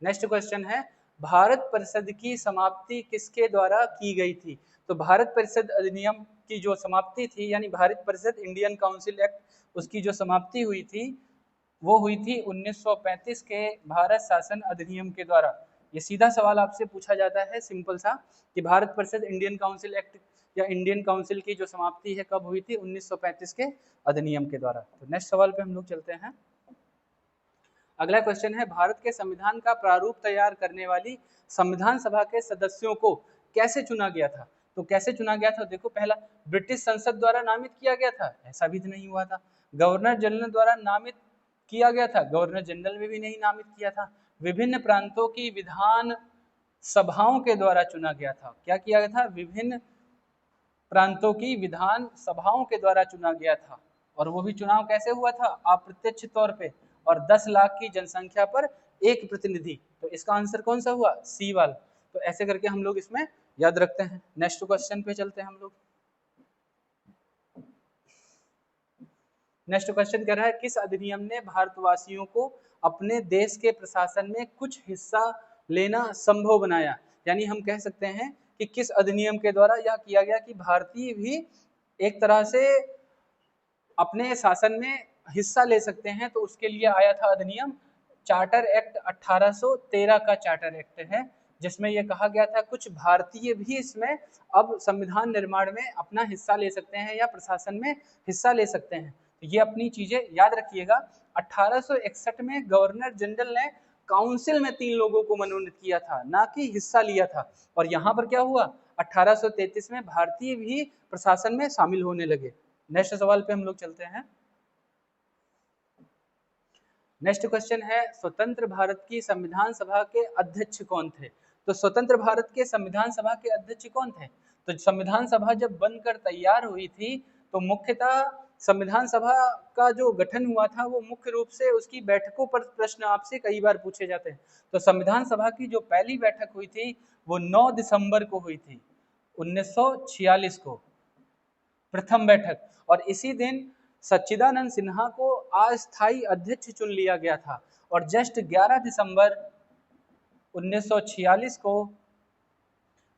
नेक्स्ट क्वेश्चन है भारत परिषद की समाप्ति किसके द्वारा की गई थी? तो भारत परिषद अधिनियम की जो समाप्ति थी, यानी भारत परिषद इंडियन काउंसिल एक्ट, उसकी जो समाप्ति हुई थी वो हुई थी 1935 के भारत शासन अधिनियम के द्वारा। ये सीधा सवाल आपसे पूछा जाता है, सिंपल सा, कि भारत परिषद इंडियन काउंसिल एक्ट या इंडियन काउंसिल की जो समाप्ति है कब हुई थी? 1935 के अधिनियम के द्वारा। तो नेक्स्ट सवाल पे हम लोग चलते हैं। अगला क्वेश्चन है भारत के संविधान का प्रारूप तैयार करने वाली संविधान सभा के सदस्यों को कैसे चुना गया था? तो कैसे चुना गया था? देखो, पहला ब्रिटिश संसद द्वारा नामित किया गया था, ऐसा भी नहीं हुआ था। गवर्नर जनरल द्वारा नामित किया गया था, गवर्नर जनरल में भी नहीं नामित किया था। विभिन्न प्रांतों की विधान सभाओं के द्वारा चुना गया था। क्या किया गया था? विभिन्न प्रांतों की विधान सभाओं के द्वारा चुना गया था। और वो भी चुनाव कैसे हुआ था? अप्रत्यक्ष तौर पे, और 10 लाख की जनसंख्या पर एक प्रतिनिधि। तो इसका आंसर कौन सा हुआ? सी वाला। तो ऐसे करके हम लोग इसमें याद रखते हैं। नेक्स्ट क्वेश्चन पे चलते हैं हम लोग। नेक्स्ट क्वेश्चन कह रहा है किस अधिनियम ने भारतवासियों को अपने देश के प्रशासन में कुछ हिस्सा लेना संभव बनाया? यानी हम कह सकते हैं कि किस अधिनियम के द्वारा यह किया गया कि भारतीय भी एक तरह से अपने शासन में हिस्सा ले सकते हैं। तो उसके लिए आया था अधिनियम, चार्टर एक्ट 1813 का चार्टर एक्ट है, जिसमें यह कहा गया था कुछ भारतीय भी इसमें अब संविधान निर्माण में अपना हिस्सा ले सकते हैं या प्रशासन में हिस्सा ले सकते हैं। तो ये अपनी चीजें याद रखिएगा। 1861 में गवर्नर जनरल ने काउंसिल में 3 लोगों को मनोनीत किया था, ना कि हिस्सा लिया था। और यहाँ पर क्या हुआ, 1833 में भारतीय भी प्रशासन में शामिल होने लगे। नेक्स्ट सवाल पे हम लोग चलते हैं। नेक्स्ट क्वेश्चन है, स्वतंत्र भारत की संविधान सभा के अध्यक्ष कौन थे? तो स्वतंत्र भारत के संविधान सभा के अध्यक्ष कौन थे? तो संविधान सभा जब बनकर तैयार हुई थी तो मुख्यतः संविधान सभा का जो गठन हुआ था वो मुख्य रूप से उसकी बैठकों पर प्रश्न आपसे कई बार पूछे जाते हैं। तो संविधान सभा की जो पहली बैठक हुई थी वो 9 दिसंबर को हुई थी, 1946 को प्रथम बैठक। और इसी दिन सच्चिदानंद सिन्हा को अस्थायी अध्यक्ष चुन लिया गया था। और जस्ट 11 दिसंबर 1946 को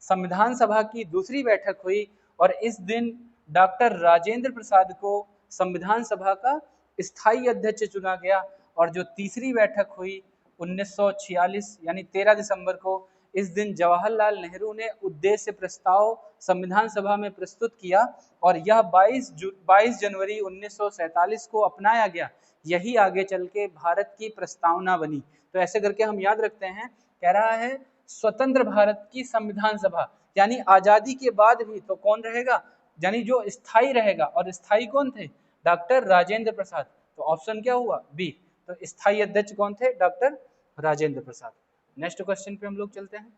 संविधान सभा की दूसरी बैठक हुई और इस दिन डॉक्टर राजेंद्र प्रसाद को संविधान सभा का स्थायी अध्यक्ष चुना गया। और जो तीसरी बैठक हुई 1946 यानी 13 दिसंबर को, इस दिन जवाहरलाल नेहरू ने उद्देश्य प्रस्ताव संविधान सभा में प्रस्तुत किया और यह 22 जनवरी 1947 को अपनाया गया। यही आगे चल के भारत की प्रस्तावना बनी। तो ऐसे करके हम याद रखते हैं, कह रहा है स्वतंत्र भारत की संविधान सभा, यानी आजादी के बाद भी तो कौन रहेगा, यानी जो स्थायी रहेगा। और स्थायी कौन थे? डॉक्टर राजेंद्र प्रसाद। तो ऑप्शन क्या हुआ? बी। तो स्थायी अध्यक्ष कौन थे? Doctor Rajendra Prasad. Next question पे हम लोग चलते हैं।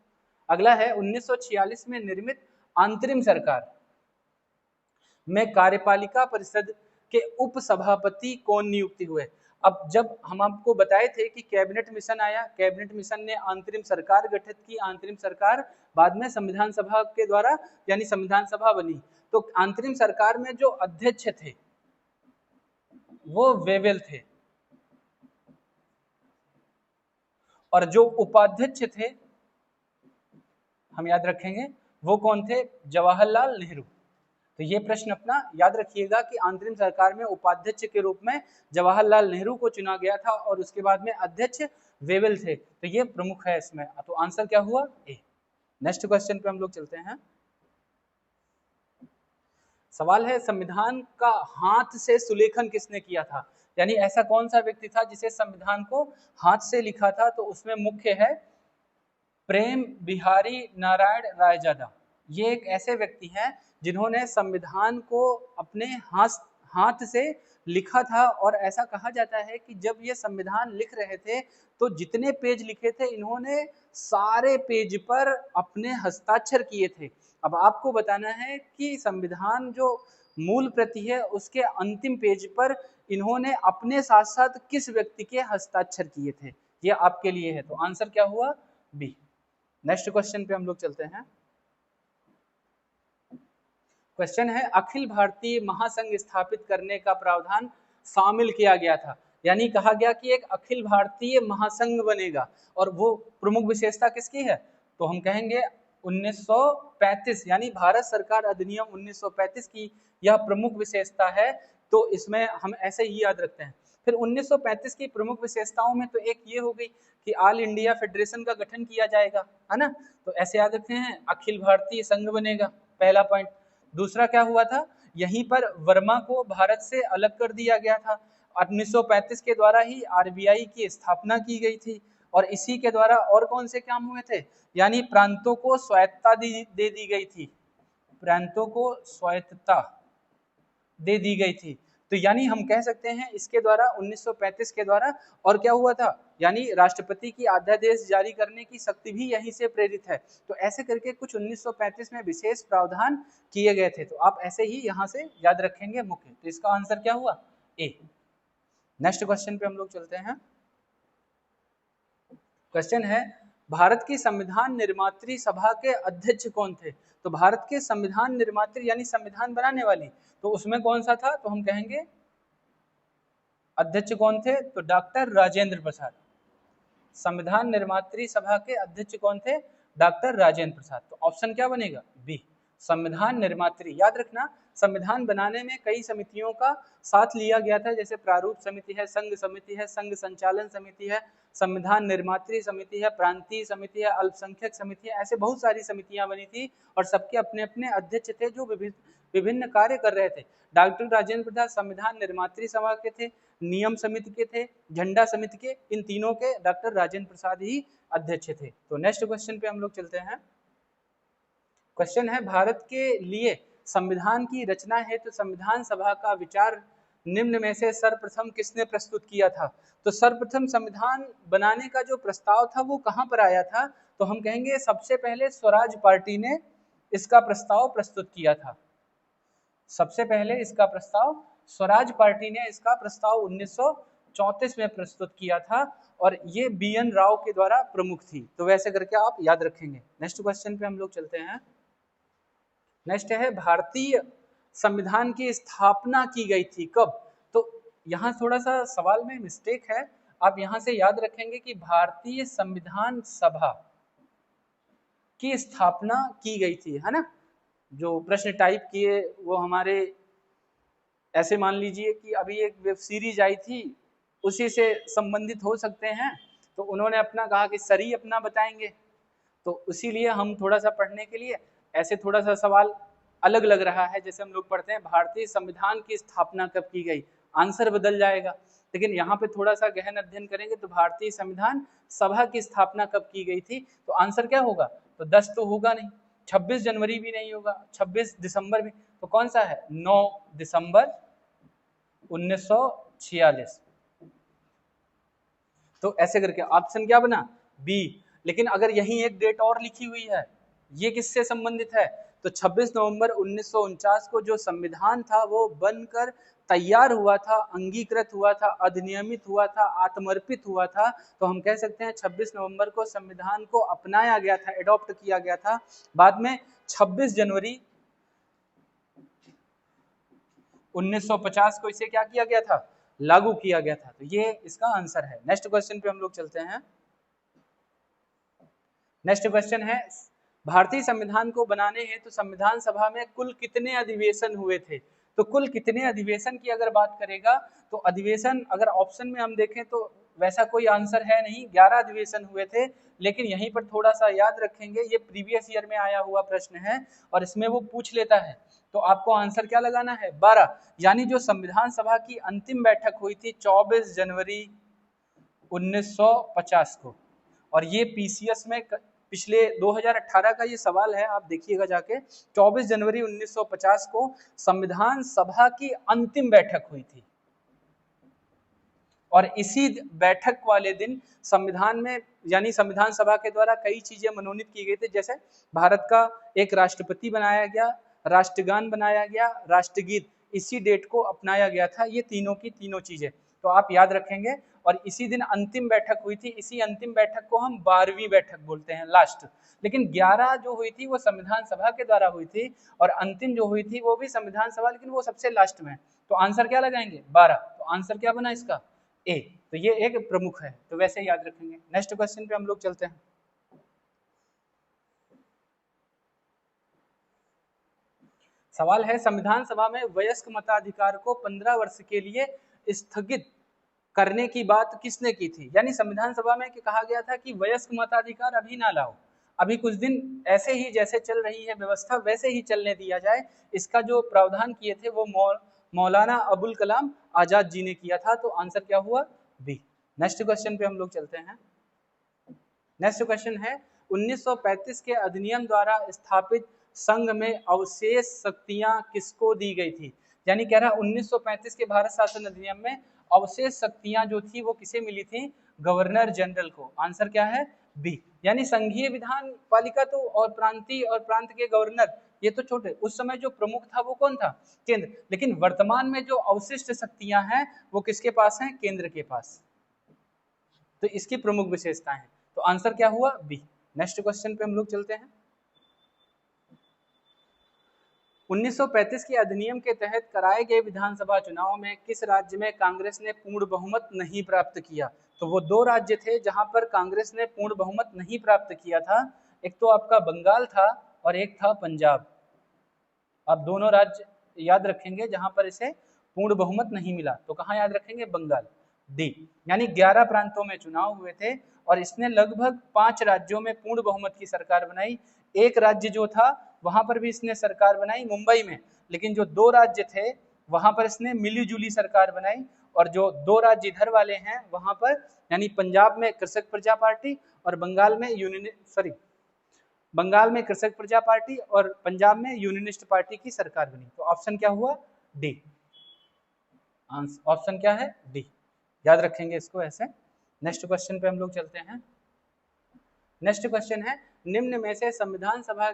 अगला है 1946 में निर्मित अंतरिम सरकार में कार्यपालिका परिषद के उप सभापति कौन नियुक्त हुए? अब जब हम आपको बताए थे कि कैबिनेट मिशन आया, कैबिनेट मिशन ने अंतरिम सरकार गठित की, अंतरिम सरकार बाद में संविधान सभा के द्वारा यानी संविधान सभा बनी। तो अंतरिम सरकार में जो अध्यक्ष थे वो वेवेल थे और जो उपाध्यक्ष थे हम याद रखेंगे वो कौन थे? जवाहरलाल नेहरू। तो ये प्रश्न अपना याद रखिएगा कि अंतरिम सरकार में उपाध्यक्ष के रूप में जवाहरलाल नेहरू को चुना गया था और उसके बाद में अध्यक्ष वेवेल थे। तो ये प्रमुख है इसमें। तो आंसर क्या हुआ? ए। नेक्स्ट क्वेश्चन पे हम लोग चलते हैं। सवाल है, संविधान का हाथ से सुलेखन किसने किया था? यानी ऐसा कौन सा व्यक्ति था जिसे संविधान को हाथ से लिखा था? तो उसमें मुख्य है प्रेम बिहारी नारायण रायजादा। ये एक ऐसे व्यक्ति हैं जिन्होंने संविधान को अपने हाथ से लिखा था। और ऐसा कहा जाता है कि जब ये संविधान लिख रहे थे तो जितने पेज लिखे थे इन्होंने सारे पेज पर अपने हस्ताक्षर किए थे। अब आपको बताना है कि संविधान जो मूल प्रति है उसके अंतिम पेज पर इन्होंने अपने साथ साथ किस व्यक्ति के हस्ताक्षर किए थे, ये आपके लिए है। तो आंसर क्या हुआ? बी। नेक्स्ट क्वेश्चन पे हम लोग चलते हैं। क्वेश्चन है, अखिल भारतीय महासंघ स्थापित करने का प्रावधान शामिल किया गया था। यानी कहा गया कि एक अखिल भारतीय महासंघ बनेगा और वो प्रमुख विशेषता किसकी है? तो हम कहेंगे 1935 यानी भारत सरकार अधिनियम 1935 की यह प्रमुख विशेषता है। तो इसमें हम ऐसे ही याद रखते हैं। फिर 1935 की प्रमुख विशेषताओं में तो एक ये हो गई कि ऑल इंडिया फेडरेशन का गठन किया जाएगा, है ना। तो ऐसे याद रखते हैं, अखिल भारतीय संघ बनेगा, पहला पॉइंट। दूसरा क्या हुआ था? यहीं पर वर्मा को भारत से अलग कर दिया गया था। 1935 के द्वारा ही आरबीआई की स्थापना की गई थी और इसी के द्वारा और कौन से काम हुए थे? यानी प्रांतों को स्वायत्तता दे दी गई थी, प्रांतों को स्वायत्तता दे दी गई थी। तो यानी हम कह सकते हैं इसके द्वारा 1935 के द्वारा और क्या हुआ था, यानी राष्ट्रपति की अध्यादेश जारी करने की शक्ति भी यहीं से प्रेरित है। तो ऐसे करके कुछ 1935 में विशेष प्रावधान किए गए थे। तो आप ऐसे ही यहाँ से याद रखेंगे मुख्य। तो इसका आंसर क्या हुआ? ए। नेक्स्ट क्वेश्चन पे हम लोग चलते हैं। क्वेश्चन है, भारत की संविधान निर्मात्री सभा के अध्यक्ष कौन थे? तो भारत के संविधान निर्मात्री यानी संविधान बनाने वाली, तो उसमें कौन सा था? तो हम कहेंगे अध्यक्ष कौन थे? तो डॉक्टर राजेंद्र प्रसाद। संविधान निर्मात्री सभा के अध्यक्ष कौन थे? डॉक्टर राजेंद्र प्रसाद। तो ऑप्शन क्या बनेगा? बी। संविधान निर्मात्री, याद रखना संविधान बनाने में कई समितियों का साथ लिया गया था, जैसे प्रारूप समिति है, संघ समिति है, संघ संचालन समिति है, संविधान निर्मात्री समिति है, प्रांतीय समिति है, अल्पसंख्यक समिति है, ऐसे बहुत सारी समितियां बनी थी और सबके अपने अपने अध्यक्ष थे जो विभिन्न कार्य कर रहे थे। डॉक्टर राजेंद्र प्रसाद संविधान निर्मात्री सभा के थे, नियम समिति के थे, झंडा समिति के, इन तीनों के डॉक्टर राजेंद्र प्रसाद ही अध्यक्ष थे। तो नेक्स्ट क्वेश्चन पे हम लोग चलते हैं। क्वेश्चन है, भारत के लिए संविधान की रचना हेतु संविधान सभा का विचार निम्न में से सर्वप्रथम किसने प्रस्तुत किया था? तो सर्वप्रथम संविधान बनाने का जो प्रस्ताव था वो कहां पर आया था? तो हम कहेंगे सबसे पहले स्वराज पार्टी ने इसका प्रस्ताव प्रस्तुत किया था। सबसे पहले इसका प्रस्ताव स्वराज पार्टी ने इसका प्रस्ताव 1934 में प्रस्तुत किया था और ये BN राव के द्वारा प्रमुख थी। तो वैसे करके आप याद रखेंगे। नेक्स्ट क्वेश्चन पे हम लोग चलते हैं। नेक्स्ट है, भारतीय संविधान की स्थापना की गई थी कब? तो यहाँ थोड़ा सा सवाल में मिस्टेक है, आप यहाँ से याद रखेंगे कि भारतीय संविधान सभा की स्थापना की गई थी, है ना। जो प्रश्न टाइप किए वो हमारे ऐसे मान लीजिए कि अभी एक वेब सीरीज आई थी उसी से संबंधित हो सकते हैं, तो उन्होंने अपना कहा कि सर ही अपना बताएंगे, तो इसीलिए हम थोड़ा सा पढ़ने के लिए ऐसे थोड़ा सा सवाल अलग लग रहा है। जैसे हम लोग पढ़ते हैं भारतीय संविधान की स्थापना कब की गई, आंसर बदल जाएगा, लेकिन यहाँ पे थोड़ा सा गहन अध्ययन करेंगे तो भारतीय संविधान सभा की स्थापना कब की गई थी, तो आंसर क्या होगा? तो 10 तो होगा नहीं, 26 जनवरी भी नहीं होगा, 26 दिसंबर भी, तो कौन सा है? 9 दिसंबर 1946। तो ऐसे करके ऑप्शन क्या बना? बी। लेकिन अगर यहीं एक डेट और लिखी हुई है, ये किससे संबंधित है? तो 26 नवंबर 1949 को जो संविधान था वो बनकर तैयार हुआ था, अंगीकृत हुआ था, अधिनियमित हुआ था, आत्मर्पित हुआ था। तो हम कह सकते हैं 26 नवंबर को संविधान को अपनाया गया था, एडॉप्ट किया गया था। बाद में 26 जनवरी 1950 को इसे क्या किया गया था? लागू किया गया था। तो ये इसका आंसर है। नेक्स्ट क्वेश्चन पे हम लोग चलते हैं। नेक्स्ट क्वेश्चन है, भारतीय संविधान को बनाने हेतु संविधान सभा में कुल कितने अधिवेशन हुए थे? तो कुल कितने अधिवेशन की अगर बात करेगा तो अधिवेशन अगर ऑप्शन में हम देखें तो वैसा कोई आंसर है नहीं, 11 अधिवेशन हुए थे। लेकिन यहीं पर थोड़ा सा याद रखेंगे, ये प्रीवियस ईयर में आया हुआ प्रश्न है और इसमें वो पूछ लेता है, तो आपको आंसर क्या लगाना है? 12। यानी जो संविधान सभा की अंतिम बैठक हुई थी 24 जनवरी 1950 को, और ये PCS में पिछले 2018 का ये सवाल है, आप देखिएगा जाके, 24 जनवरी 1950 को संविधान सभा की अंतिम बैठक हुई थी और इसी बैठक वाले दिन संविधान में यानी संविधान सभा के द्वारा कई चीजें मनोनीत की गई थी। जैसे भारत का एक राष्ट्रपति बनाया गया, राष्ट्रगान बनाया गया, राष्ट्रगीत इसी डेट को अपनाया गया था। ये तीनों की तीनों चीजें तो आप याद रखेंगे। और इसी दिन अंतिम बैठक हुई थी, इसी अंतिम बैठक को हम 12वीं बैठक बोलते हैं, लास्ट। लेकिन 11 जो हुई थी वो संविधान सभा के द्वारा हुई थी और अंतिम जो हुई थी वो भी संविधान सभा, लेकिन वो सबसे लास्ट में। तो आंसर क्या लगाएंगे? 12। तो आंसर क्या बना इसका? ए। तो ये एक प्रमुख है, तो वैसे याद रखेंगे। नेक्स्ट क्वेश्चन पे हम लोग चलते हैं। सवाल है, संविधान सभा में वयस्क मताधिकार को 15 वर्ष के लिए स्थगित करने की बात किसने की थी? यानी संविधान सभा में कहा गया था कि वयस्क मताधिकार अभी ना लाओ, अभी कुछ दिन ऐसे ही जैसे चल रही है व्यवस्था वैसे ही चलने दिया जाए। इसका जो प्रावधान किए थे वो मौलाना अबुल कलाम आजाद जी ने किया था। तो आंसर क्या हुआ? बी। नेक्स्ट क्वेश्चन पे हम लोग चलते हैं। नेक्स्ट क्वेश्चन है, 1935 के अधिनियम द्वारा स्थापित संघ में अवशेष शक्तियां किसको दी गई थी? यानी कह रहा 1935 के भारत शासन अधिनियम में अवशेष शक्तियां जो थी वो किसे मिली थी? गवर्नर जनरल को। आंसर क्या है? बी। यानी संघीय विधान पालिका तो और प्रांतीय और प्रांत के गवर्नर ये तो छोटे, उस समय जो प्रमुख था वो कौन था? केंद्र। लेकिन वर्तमान में जो अवशिष्ट शक्तियां हैं वो किसके पास हैं? केंद्र के पास। तो इसकी प्रमुख विशेषताएं हैं। तो आंसर क्या हुआ? बी। नेक्स्ट क्वेश्चन पे हम लोग चलते हैं। 1935 के अधिनियम के तहत कराए गए विधानसभा चुनाव में किस राज्य में कांग्रेस ने पूर्ण बहुमत नहीं प्राप्त किया? तो वो 2 राज्य थे जहां पर कांग्रेस ने पूर्ण बहुमत नहीं प्राप्त किया था। एक तो आपका बंगाल था और एक था पंजाब। आप दोनों राज्य याद रखेंगे जहां पर इसे पूर्ण बहुमत नहीं मिला, तो कहाँ याद रखेंगे? बंगाल। डी, यानी 11 प्रांतों में चुनाव हुए थे और इसने लगभग 5 राज्यों में पूर्ण बहुमत की सरकार बनाई। एक राज्य जो था वहां पर भी इसने सरकार बनाई, मुंबई में, लेकिन जो 2 राज्य थे वहां पर इसने मिली जुली सरकार बनाई। और जो 2 राज्य इधर वाले हैं वहां पर, यानी पंजाब में कृषक प्रजा पार्टी और बंगाल में बंगाल में कृषक प्रजा पार्टी और पंजाब में यूनियनिस्ट पार्टी की सरकार बनी। तो ऑप्शन क्या हुआ? डी। ऑप्शन क्या है? डी। याद रखेंगे इसको ऐसे। नेक्स्ट क्वेश्चन पे हम लोग चलते हैं। नेक्स्ट क्वेश्चन है, निम्न में से संविधान सभा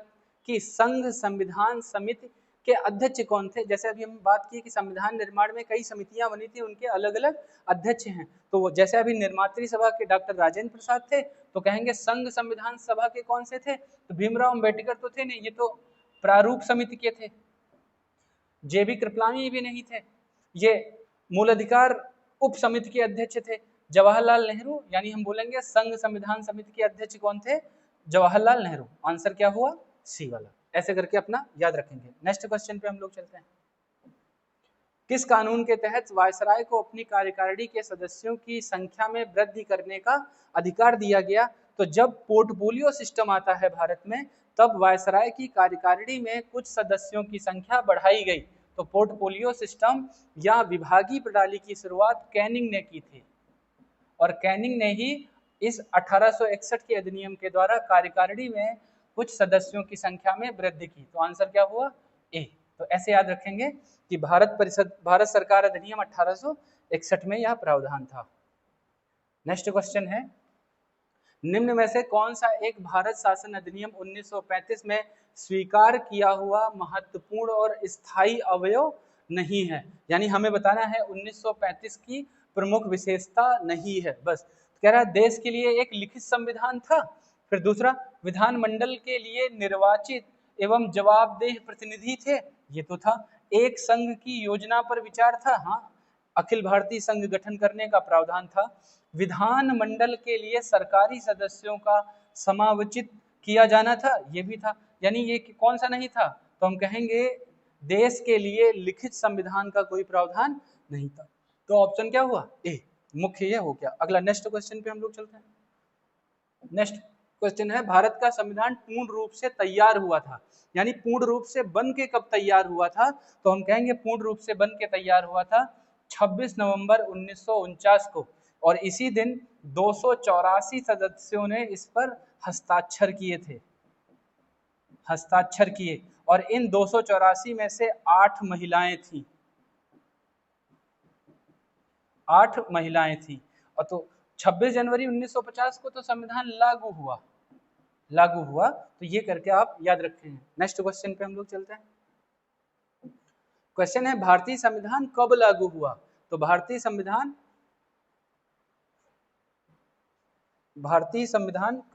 की संघ संविधान समिति के अध्यक्ष कौन थे? जैसे अभी हम बात की कि संविधान निर्माण में कई समितियां बनी थी, उनके अलग अलग अध्यक्ष हैं। तो जैसे अभी निर्मात्री सभा के डॉक्टर राजेंद्र प्रसाद थे, तो कहेंगे संघ संविधान सभा के कौन से थे? तो भीमराव अम्बेडकर तो थे नहीं, ये तो प्रारूप समिति के थे। जेबी कृपलानी भी नहीं थे, ये मूल अधिकार उप समिति के अध्यक्ष थे। जवाहरलाल नेहरू, यानी हम बोलेंगे संघ संविधान समिति के अध्यक्ष कौन थे? जवाहरलाल नेहरू। आंसर क्या हुआ? सी वाला। ऐसे करके अपना याद रखेंगे। नेक्स्ट क्वेश्चन पे हम लोग चलते हैं। किस कानून के तहत वायसराय को अपनी कार्यकारिणी के सदस्यों की संख्या में वृद्धि करने का अधिकार दिया गया? तो जब पोर्टफोलियो सिस्टम आता है भारत में, तब वायसराय की कार्यकारिणी में कुछ सदस्यों की संख्या बढ़ाई गई। तो पोर्टफोलियो सिस्टम या विभागीय प्रणाली की शुरुआत कैनिंग ने की थी और कैनिंग ने ही इस 1861 के अधिनियम के द्वारा कार्यकारिणी में कुछ सदस्यों की संख्या में वृद्धि की। तो आंसर क्या हुआ? ए। तो ऐसे याद रखेंगे कि भारत सरकार अधिनियम 1861 में यह प्रावधान था। नेक्स्ट क्वेश्चन है, निम्न में से कौन सा एक भारत शासन अधिनियम 1935 में स्वीकार किया हुआ महत्वपूर्ण और स्थायी अवयव नहीं है? यानी हमें बताना है 1935 की प्रमुख विशेषता नहीं है, बस कह रहा है देश के लिए एक लिखित संविधान था, फिर दूसरा विधानमंडल के लिए निर्वाचित एवं जवाबदेह प्रतिनिधि थे, ये तो था, एक संघ की योजना पर विचार था, हाँ, अखिल भारतीय संघ गठन करने का प्रावधान था, विधानमंडल के लिए सरकारी सदस्यों का समावचित किया जाना था, ये भी था। यानी ये कौन सा नहीं था? तो हम कहेंगे देश के लिए लिखित संविधान का कोई प्रावधान नहीं था। तो ऑप्शन क्या हुआ? ए, मुख्य ये हो गया। अगला नेक्स्ट क्वेश्चन पे हम लोग चलते हैं। नेक्स्ट क्वेश्चन है, भारत का संविधान पूर्ण रूप से तैयार हुआ था, यानी पूर्ण रूप से बन के कब तैयार हुआ था? तो हम कहेंगे पूर्ण रूप से बन के तैयार हुआ था 26 नवंबर 1949 को, और इसी दिन 284 सदस्यों ने इस पर हस्ताक्षर किए थे, हस्ताक्षर किए, और इन 284 में से 8 महिलाएं थी, 8 महिलाएं थी। और तो 26 जनवरी 1950 को तो संविधान लागू हुआ, तो ये करके आप याद रखेंगे। नेक्स्ट क्वेश्चन पे हम लोग चलते हैं। क्वेश्चन है, भारतीय संविधान कब लागू हुआ? तो भारतीय संविधान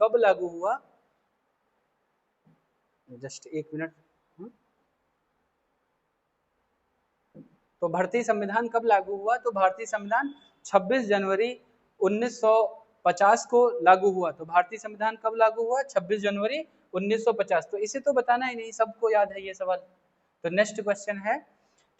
कब लागू हुआ? जस्ट एक मिनट। तो भारतीय संविधान कब लागू हुआ? तो भारतीय संविधान 26 जनवरी 1950 को लागू हुआ। तो भारतीय संविधान कब लागू हुआ? 26 जनवरी 1950। तो इसे तो बताना ही नहीं, सबको याद है ये सवाल। तो नेक्स्ट क्वेश्चन है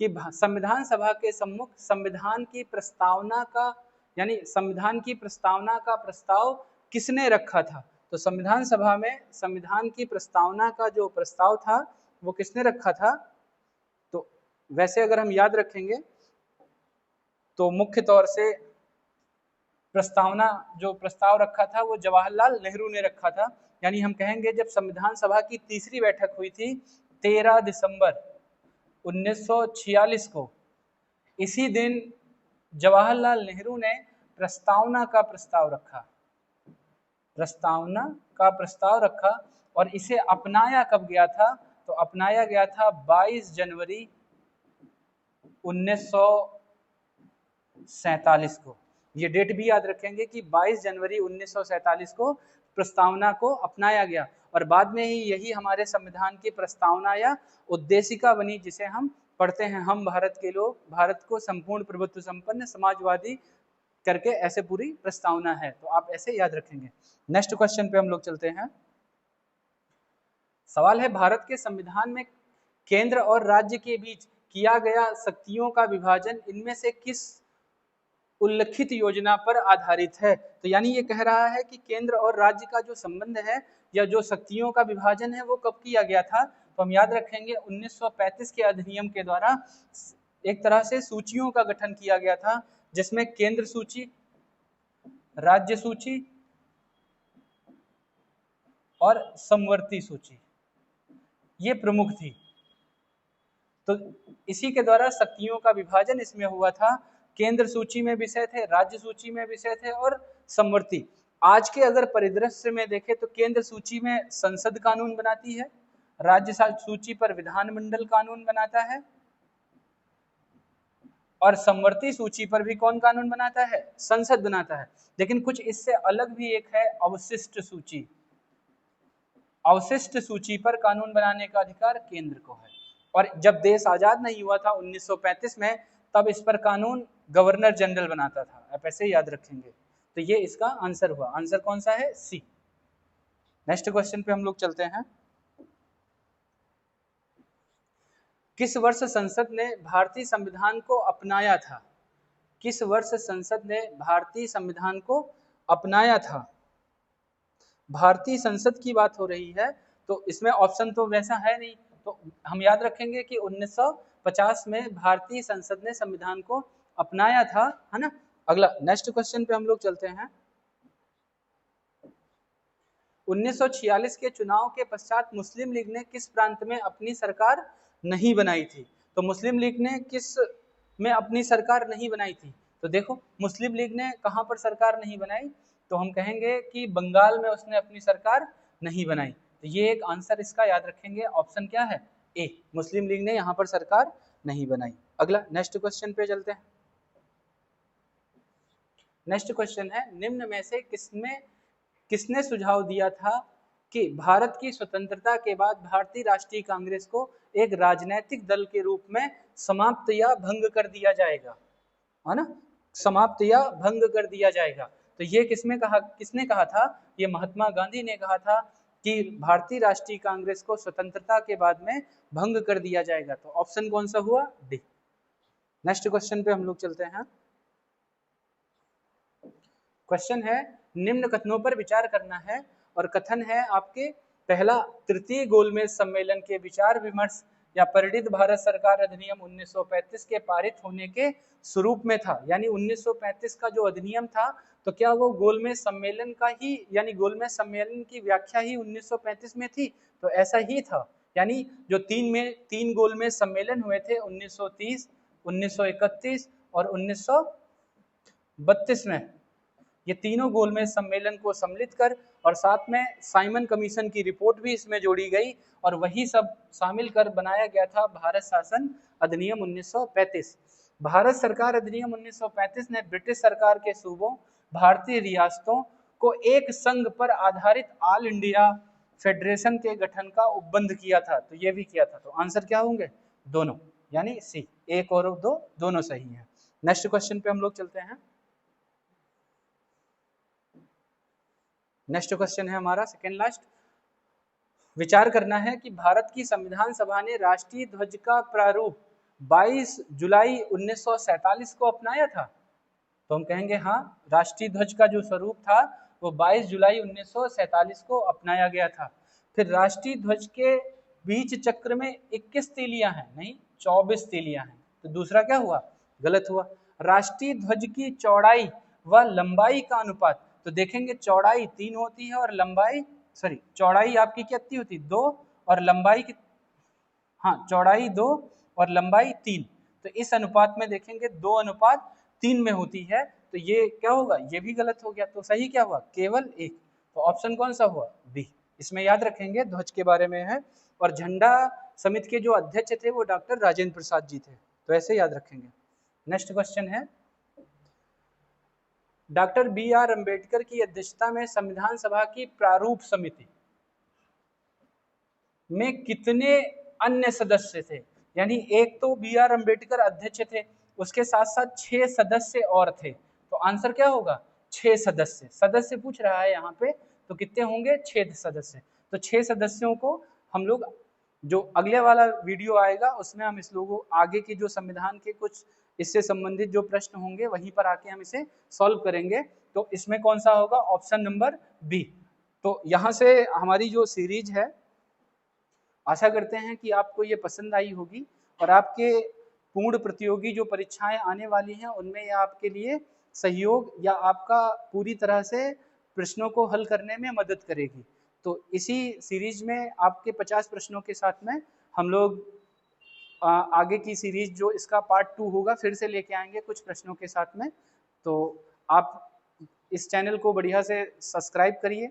कि संविधान सभा के सम्मुख संविधान की प्रस्तावना का, यानी संविधान की प्रस्तावना का प्रस्ताव किसने रखा था? तो संविधान सभा में संविधान की प्रस्तावना का जो प्रस्ताव था वो किसने रखा था? तो वैसे अगर हम याद रखेंगे तो मुख्य तौर से जो प्रस्ताव रखा था वो जवाहरलाल नेहरू ने रखा था। यानी हम कहेंगे जब संविधान सभा की तीसरी बैठक हुई थी 13 दिसंबर 1946 को, इसी दिन जवाहरलाल नेहरू ने प्रस्तावना का प्रस्ताव रखा और इसे अपनाया कब गया था? तो अपनाया गया था 22 जनवरी 1947 को। ये डेट भी याद रखेंगे कि 22 जनवरी 1947 को प्रस्तावना को अपनाया गया, और बाद में ही यही हमारे संविधान की प्रस्तावना या उद्देशिका बनी, जिसे हम पढ़ते हैं, हम भारत के लोग, भारत को संपूर्ण प्रभुत्व संपन्न समाजवादी करके, ऐसे पूरी प्रस्तावना है। तो आप ऐसे याद रखेंगे। नेक्स्ट क्वेश्चन पे हम लोग चलते हैं। सवाल है, भारत के संविधान में केंद्र और राज्य के बीच किया गया शक्तियों का विभाजन इनमें से किस उल्लिखित योजना पर आधारित है? तो यानी ये कह रहा है कि केंद्र और राज्य का जो संबंध है या जो शक्तियों का विभाजन है वो कब किया गया था? तो हम याद रखेंगे 1935 के अधिनियम के द्वारा एक तरह से सूचियों का गठन किया गया था, जिसमें केंद्र सूची, राज्य सूची और समवर्ती सूची ये प्रमुख थी। तो इसी के द्वारा शक्तियों का विभाजन इसमें हुआ था। केंद्र सूची में विषय थे, राज्य सूची में विषय थे और समवर्ती। आज के अगर परिदृश्य में देखें तो केंद्र सूची में संसद कानून बनाती है, राज्य सूची पर विधानमंडल कानून बनाता है और समवर्ती सूची पर भी कौन कानून बनाता है? संसद बनाता है। लेकिन कुछ इससे अलग भी एक है अवशिष्ट सूची। अवशिष्ट सूची पर कानून बनाने का अधिकार केंद्र को है। और जब देश आजाद नहीं हुआ था 1935 में, तब इस पर कानून गवर्नर जनरल बनाता था। आप ऐसे याद रखेंगे। तो ये इसका आंसर हुआ। आंसर कौन सा है? सी। नेक्स्ट क्वेश्चन पे हम लोग चलते हैं। किस वर्ष संसद ने भारतीय संविधान को अपनाया था? किस वर्ष संसद ने भारतीय संविधान को अपनाया था? भारतीय संसद की बात हो रही है तो इसमें ऑप्शन तो वैसा है नहीं, तो हम याद रखेंगे कि 1950 में भारतीय संसद ने संविधान को अपनाया था, है ना। अगला नेक्स्ट क्वेश्चन पे हम लोग चलते हैं। 1946 के चुनाव के पश्चात मुस्लिम लीग ने किस प्रांत में अपनी सरकार नहीं बनाई थी? तो मुस्लिम लीग ने किस में अपनी सरकार नहीं बनाई थी? तो देखो मुस्लिम लीग ने कहां पर सरकार नहीं बनाई? तो हम कहेंगे कि बंगाल में उसने अपनी सरकार नहीं बनाई। तो ये एक आंसर इसका याद रखेंगे। ऑप्शन क्या है? ए, मुस्लिम लीग ने यहाँ पर सरकार नहीं बनाई। अगला नेक्स्ट क्वेश्चन पे चलते हैं। नेक्स्ट क्वेश्चन है, निम्न में से किसने सुझाव दिया था कि भारत की स्वतंत्रता के बाद भारतीय राष्ट्रीय कांग्रेस को एक राजनीतिक दल के रूप में समाप्त या भंग कर दिया जाएगा, है ना। समाप्त या भंग कर दिया जाएगा। तो ये किसने कहा था? ये महात्मा गांधी ने कहा था कि भारतीय राष्ट्रीय कांग्रेस को स्वतंत्रता के बाद में भंग कर दिया जाएगा। तो ऑप्शन कौन सा हुआ? डी। नेक्स्ट क्वेश्चन पे हम लोग चलते हैं। क्वेश्चन है, निम्न कथनों पर विचार करना है और कथन है आपके, पहला, तृतीय गोलमेज सम्मेलन के विचार विमर्श या परिणित भारत सरकार अधिनियम 1935 के पारित होने के स्वरूप में था। यानी 1935 का जो अधिनियम था, तो क्या वो गोलमेज सम्मेलन का ही, यानी गोलमेज सम्मेलन की व्याख्या ही 1935 में थी? तो ऐसा ही था। यानी जो तीन गोलमेज सम्मेलन हुए थे 1930, 1931 और 1932 में, ये तीनों गोलमेज सम्मेलन को सम्मिलित कर और साथ में साइमन कमीशन की रिपोर्ट भी इसमें जोड़ी गई और वही सब शामिल कर बनाया गया था भारत शासन अधिनियम 1935। भारत सरकार अधिनियम 1935 ने ब्रिटिश सरकार के सूबों, भारतीय रियासतों को एक संघ पर आधारित ऑल इंडिया फेडरेशन के गठन का उपबंध किया था। तो ये भी किया था। तो आंसर क्या होंगे? दोनों, यानी सी। एक और दो दोनों सही है। नेक्स्ट क्वेश्चन पे हम लोग चलते हैं। नेक्स्ट क्वेश्चन है हमारा सेकेंड लास्ट। विचार करना है कि भारत की संविधान सभा ने राष्ट्रीय ध्वज का प्रारूप 22 जुलाई 1947 को अपनाया था। तो हम कहेंगे हाँ, राष्ट्रीय ध्वज का जो स्वरूप था वो 22 जुलाई 1947 को अपनाया गया था। फिर राष्ट्रीय ध्वज के बीच चक्र में 21 तीलियां हैं, नहीं 24 तीलियां हैं। तो दूसरा क्या हुआ? गलत हुआ। राष्ट्रीय ध्वज की चौड़ाई व लंबाई का अनुपात, तो देखेंगे चौड़ाई 3 होती है और लंबाई, चौड़ाई आपकी कितनी होती? 2 और लंबाई हाँ, चौड़ाई 2 और लंबाई 3। तो इस अनुपात में देखेंगे 2:3 में होती है। तो ये क्या होगा? ये भी गलत हो गया। तो सही क्या हुआ? केवल एक। तो ऑप्शन कौन सा हुआ? बी। इसमें याद रखेंगे ध्वज के बारे में है। और झंडा समिति के जो अध्यक्ष थे वो डॉक्टर राजेंद्र प्रसाद जी थे। तो ऐसे याद रखेंगे। नेक्स्ट क्वेश्चन है, डॉक्टर बी आर अम्बेडकर की अध्यक्षता में संविधान सभा की प्रारूप समिति में कितने अन्य सदस्य थे? यानी एक तो बी आर अम्बेडकर अध्यक्ष थे, उसके साथ साथ 6 सदस्य और थे। तो आंसर क्या होगा? 6 सदस्य। सदस्य पूछ रहा है यहाँ पे, तो कितने होंगे? 6 सदस्य। तो 6 सदस्यों को हम लोग जो अगले वाला वीडियो आएगा उसमें हम इस लोगों आगे की जो संविधान के कुछ इससे संबंधित जो प्रश्न होंगे वहीं पर आके हम इसे सॉल्व करेंगे। तो इसमें कौन सा होगा? Option number B. तो यहाँ से हमारी जो सीरीज है, आशा करते हैं कि आपको ये पसंद आई होगी और आपके पूर्ण प्रतियोगी जो परीक्षाएं आने वाली हैं उनमें यह आपके लिए सहयोग या आपका पूरी तरह से प्रश्नों को हल करने में मदद करेगी। तो इसी सीरीज में आपके 50 प्रश्नों के साथ में हम लोग आगे की सीरीज जो इसका पार्ट 2 होगा फिर से लेके आएंगे कुछ प्रश्नों के साथ में। तो आप इस चैनल को बढ़िया से सब्सक्राइब करिए,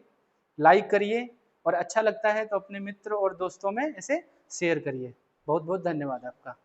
लाइक करिए और अच्छा लगता है तो अपने मित्र और दोस्तों में इसे शेयर करिए। बहुत बहुत धन्यवाद आपका।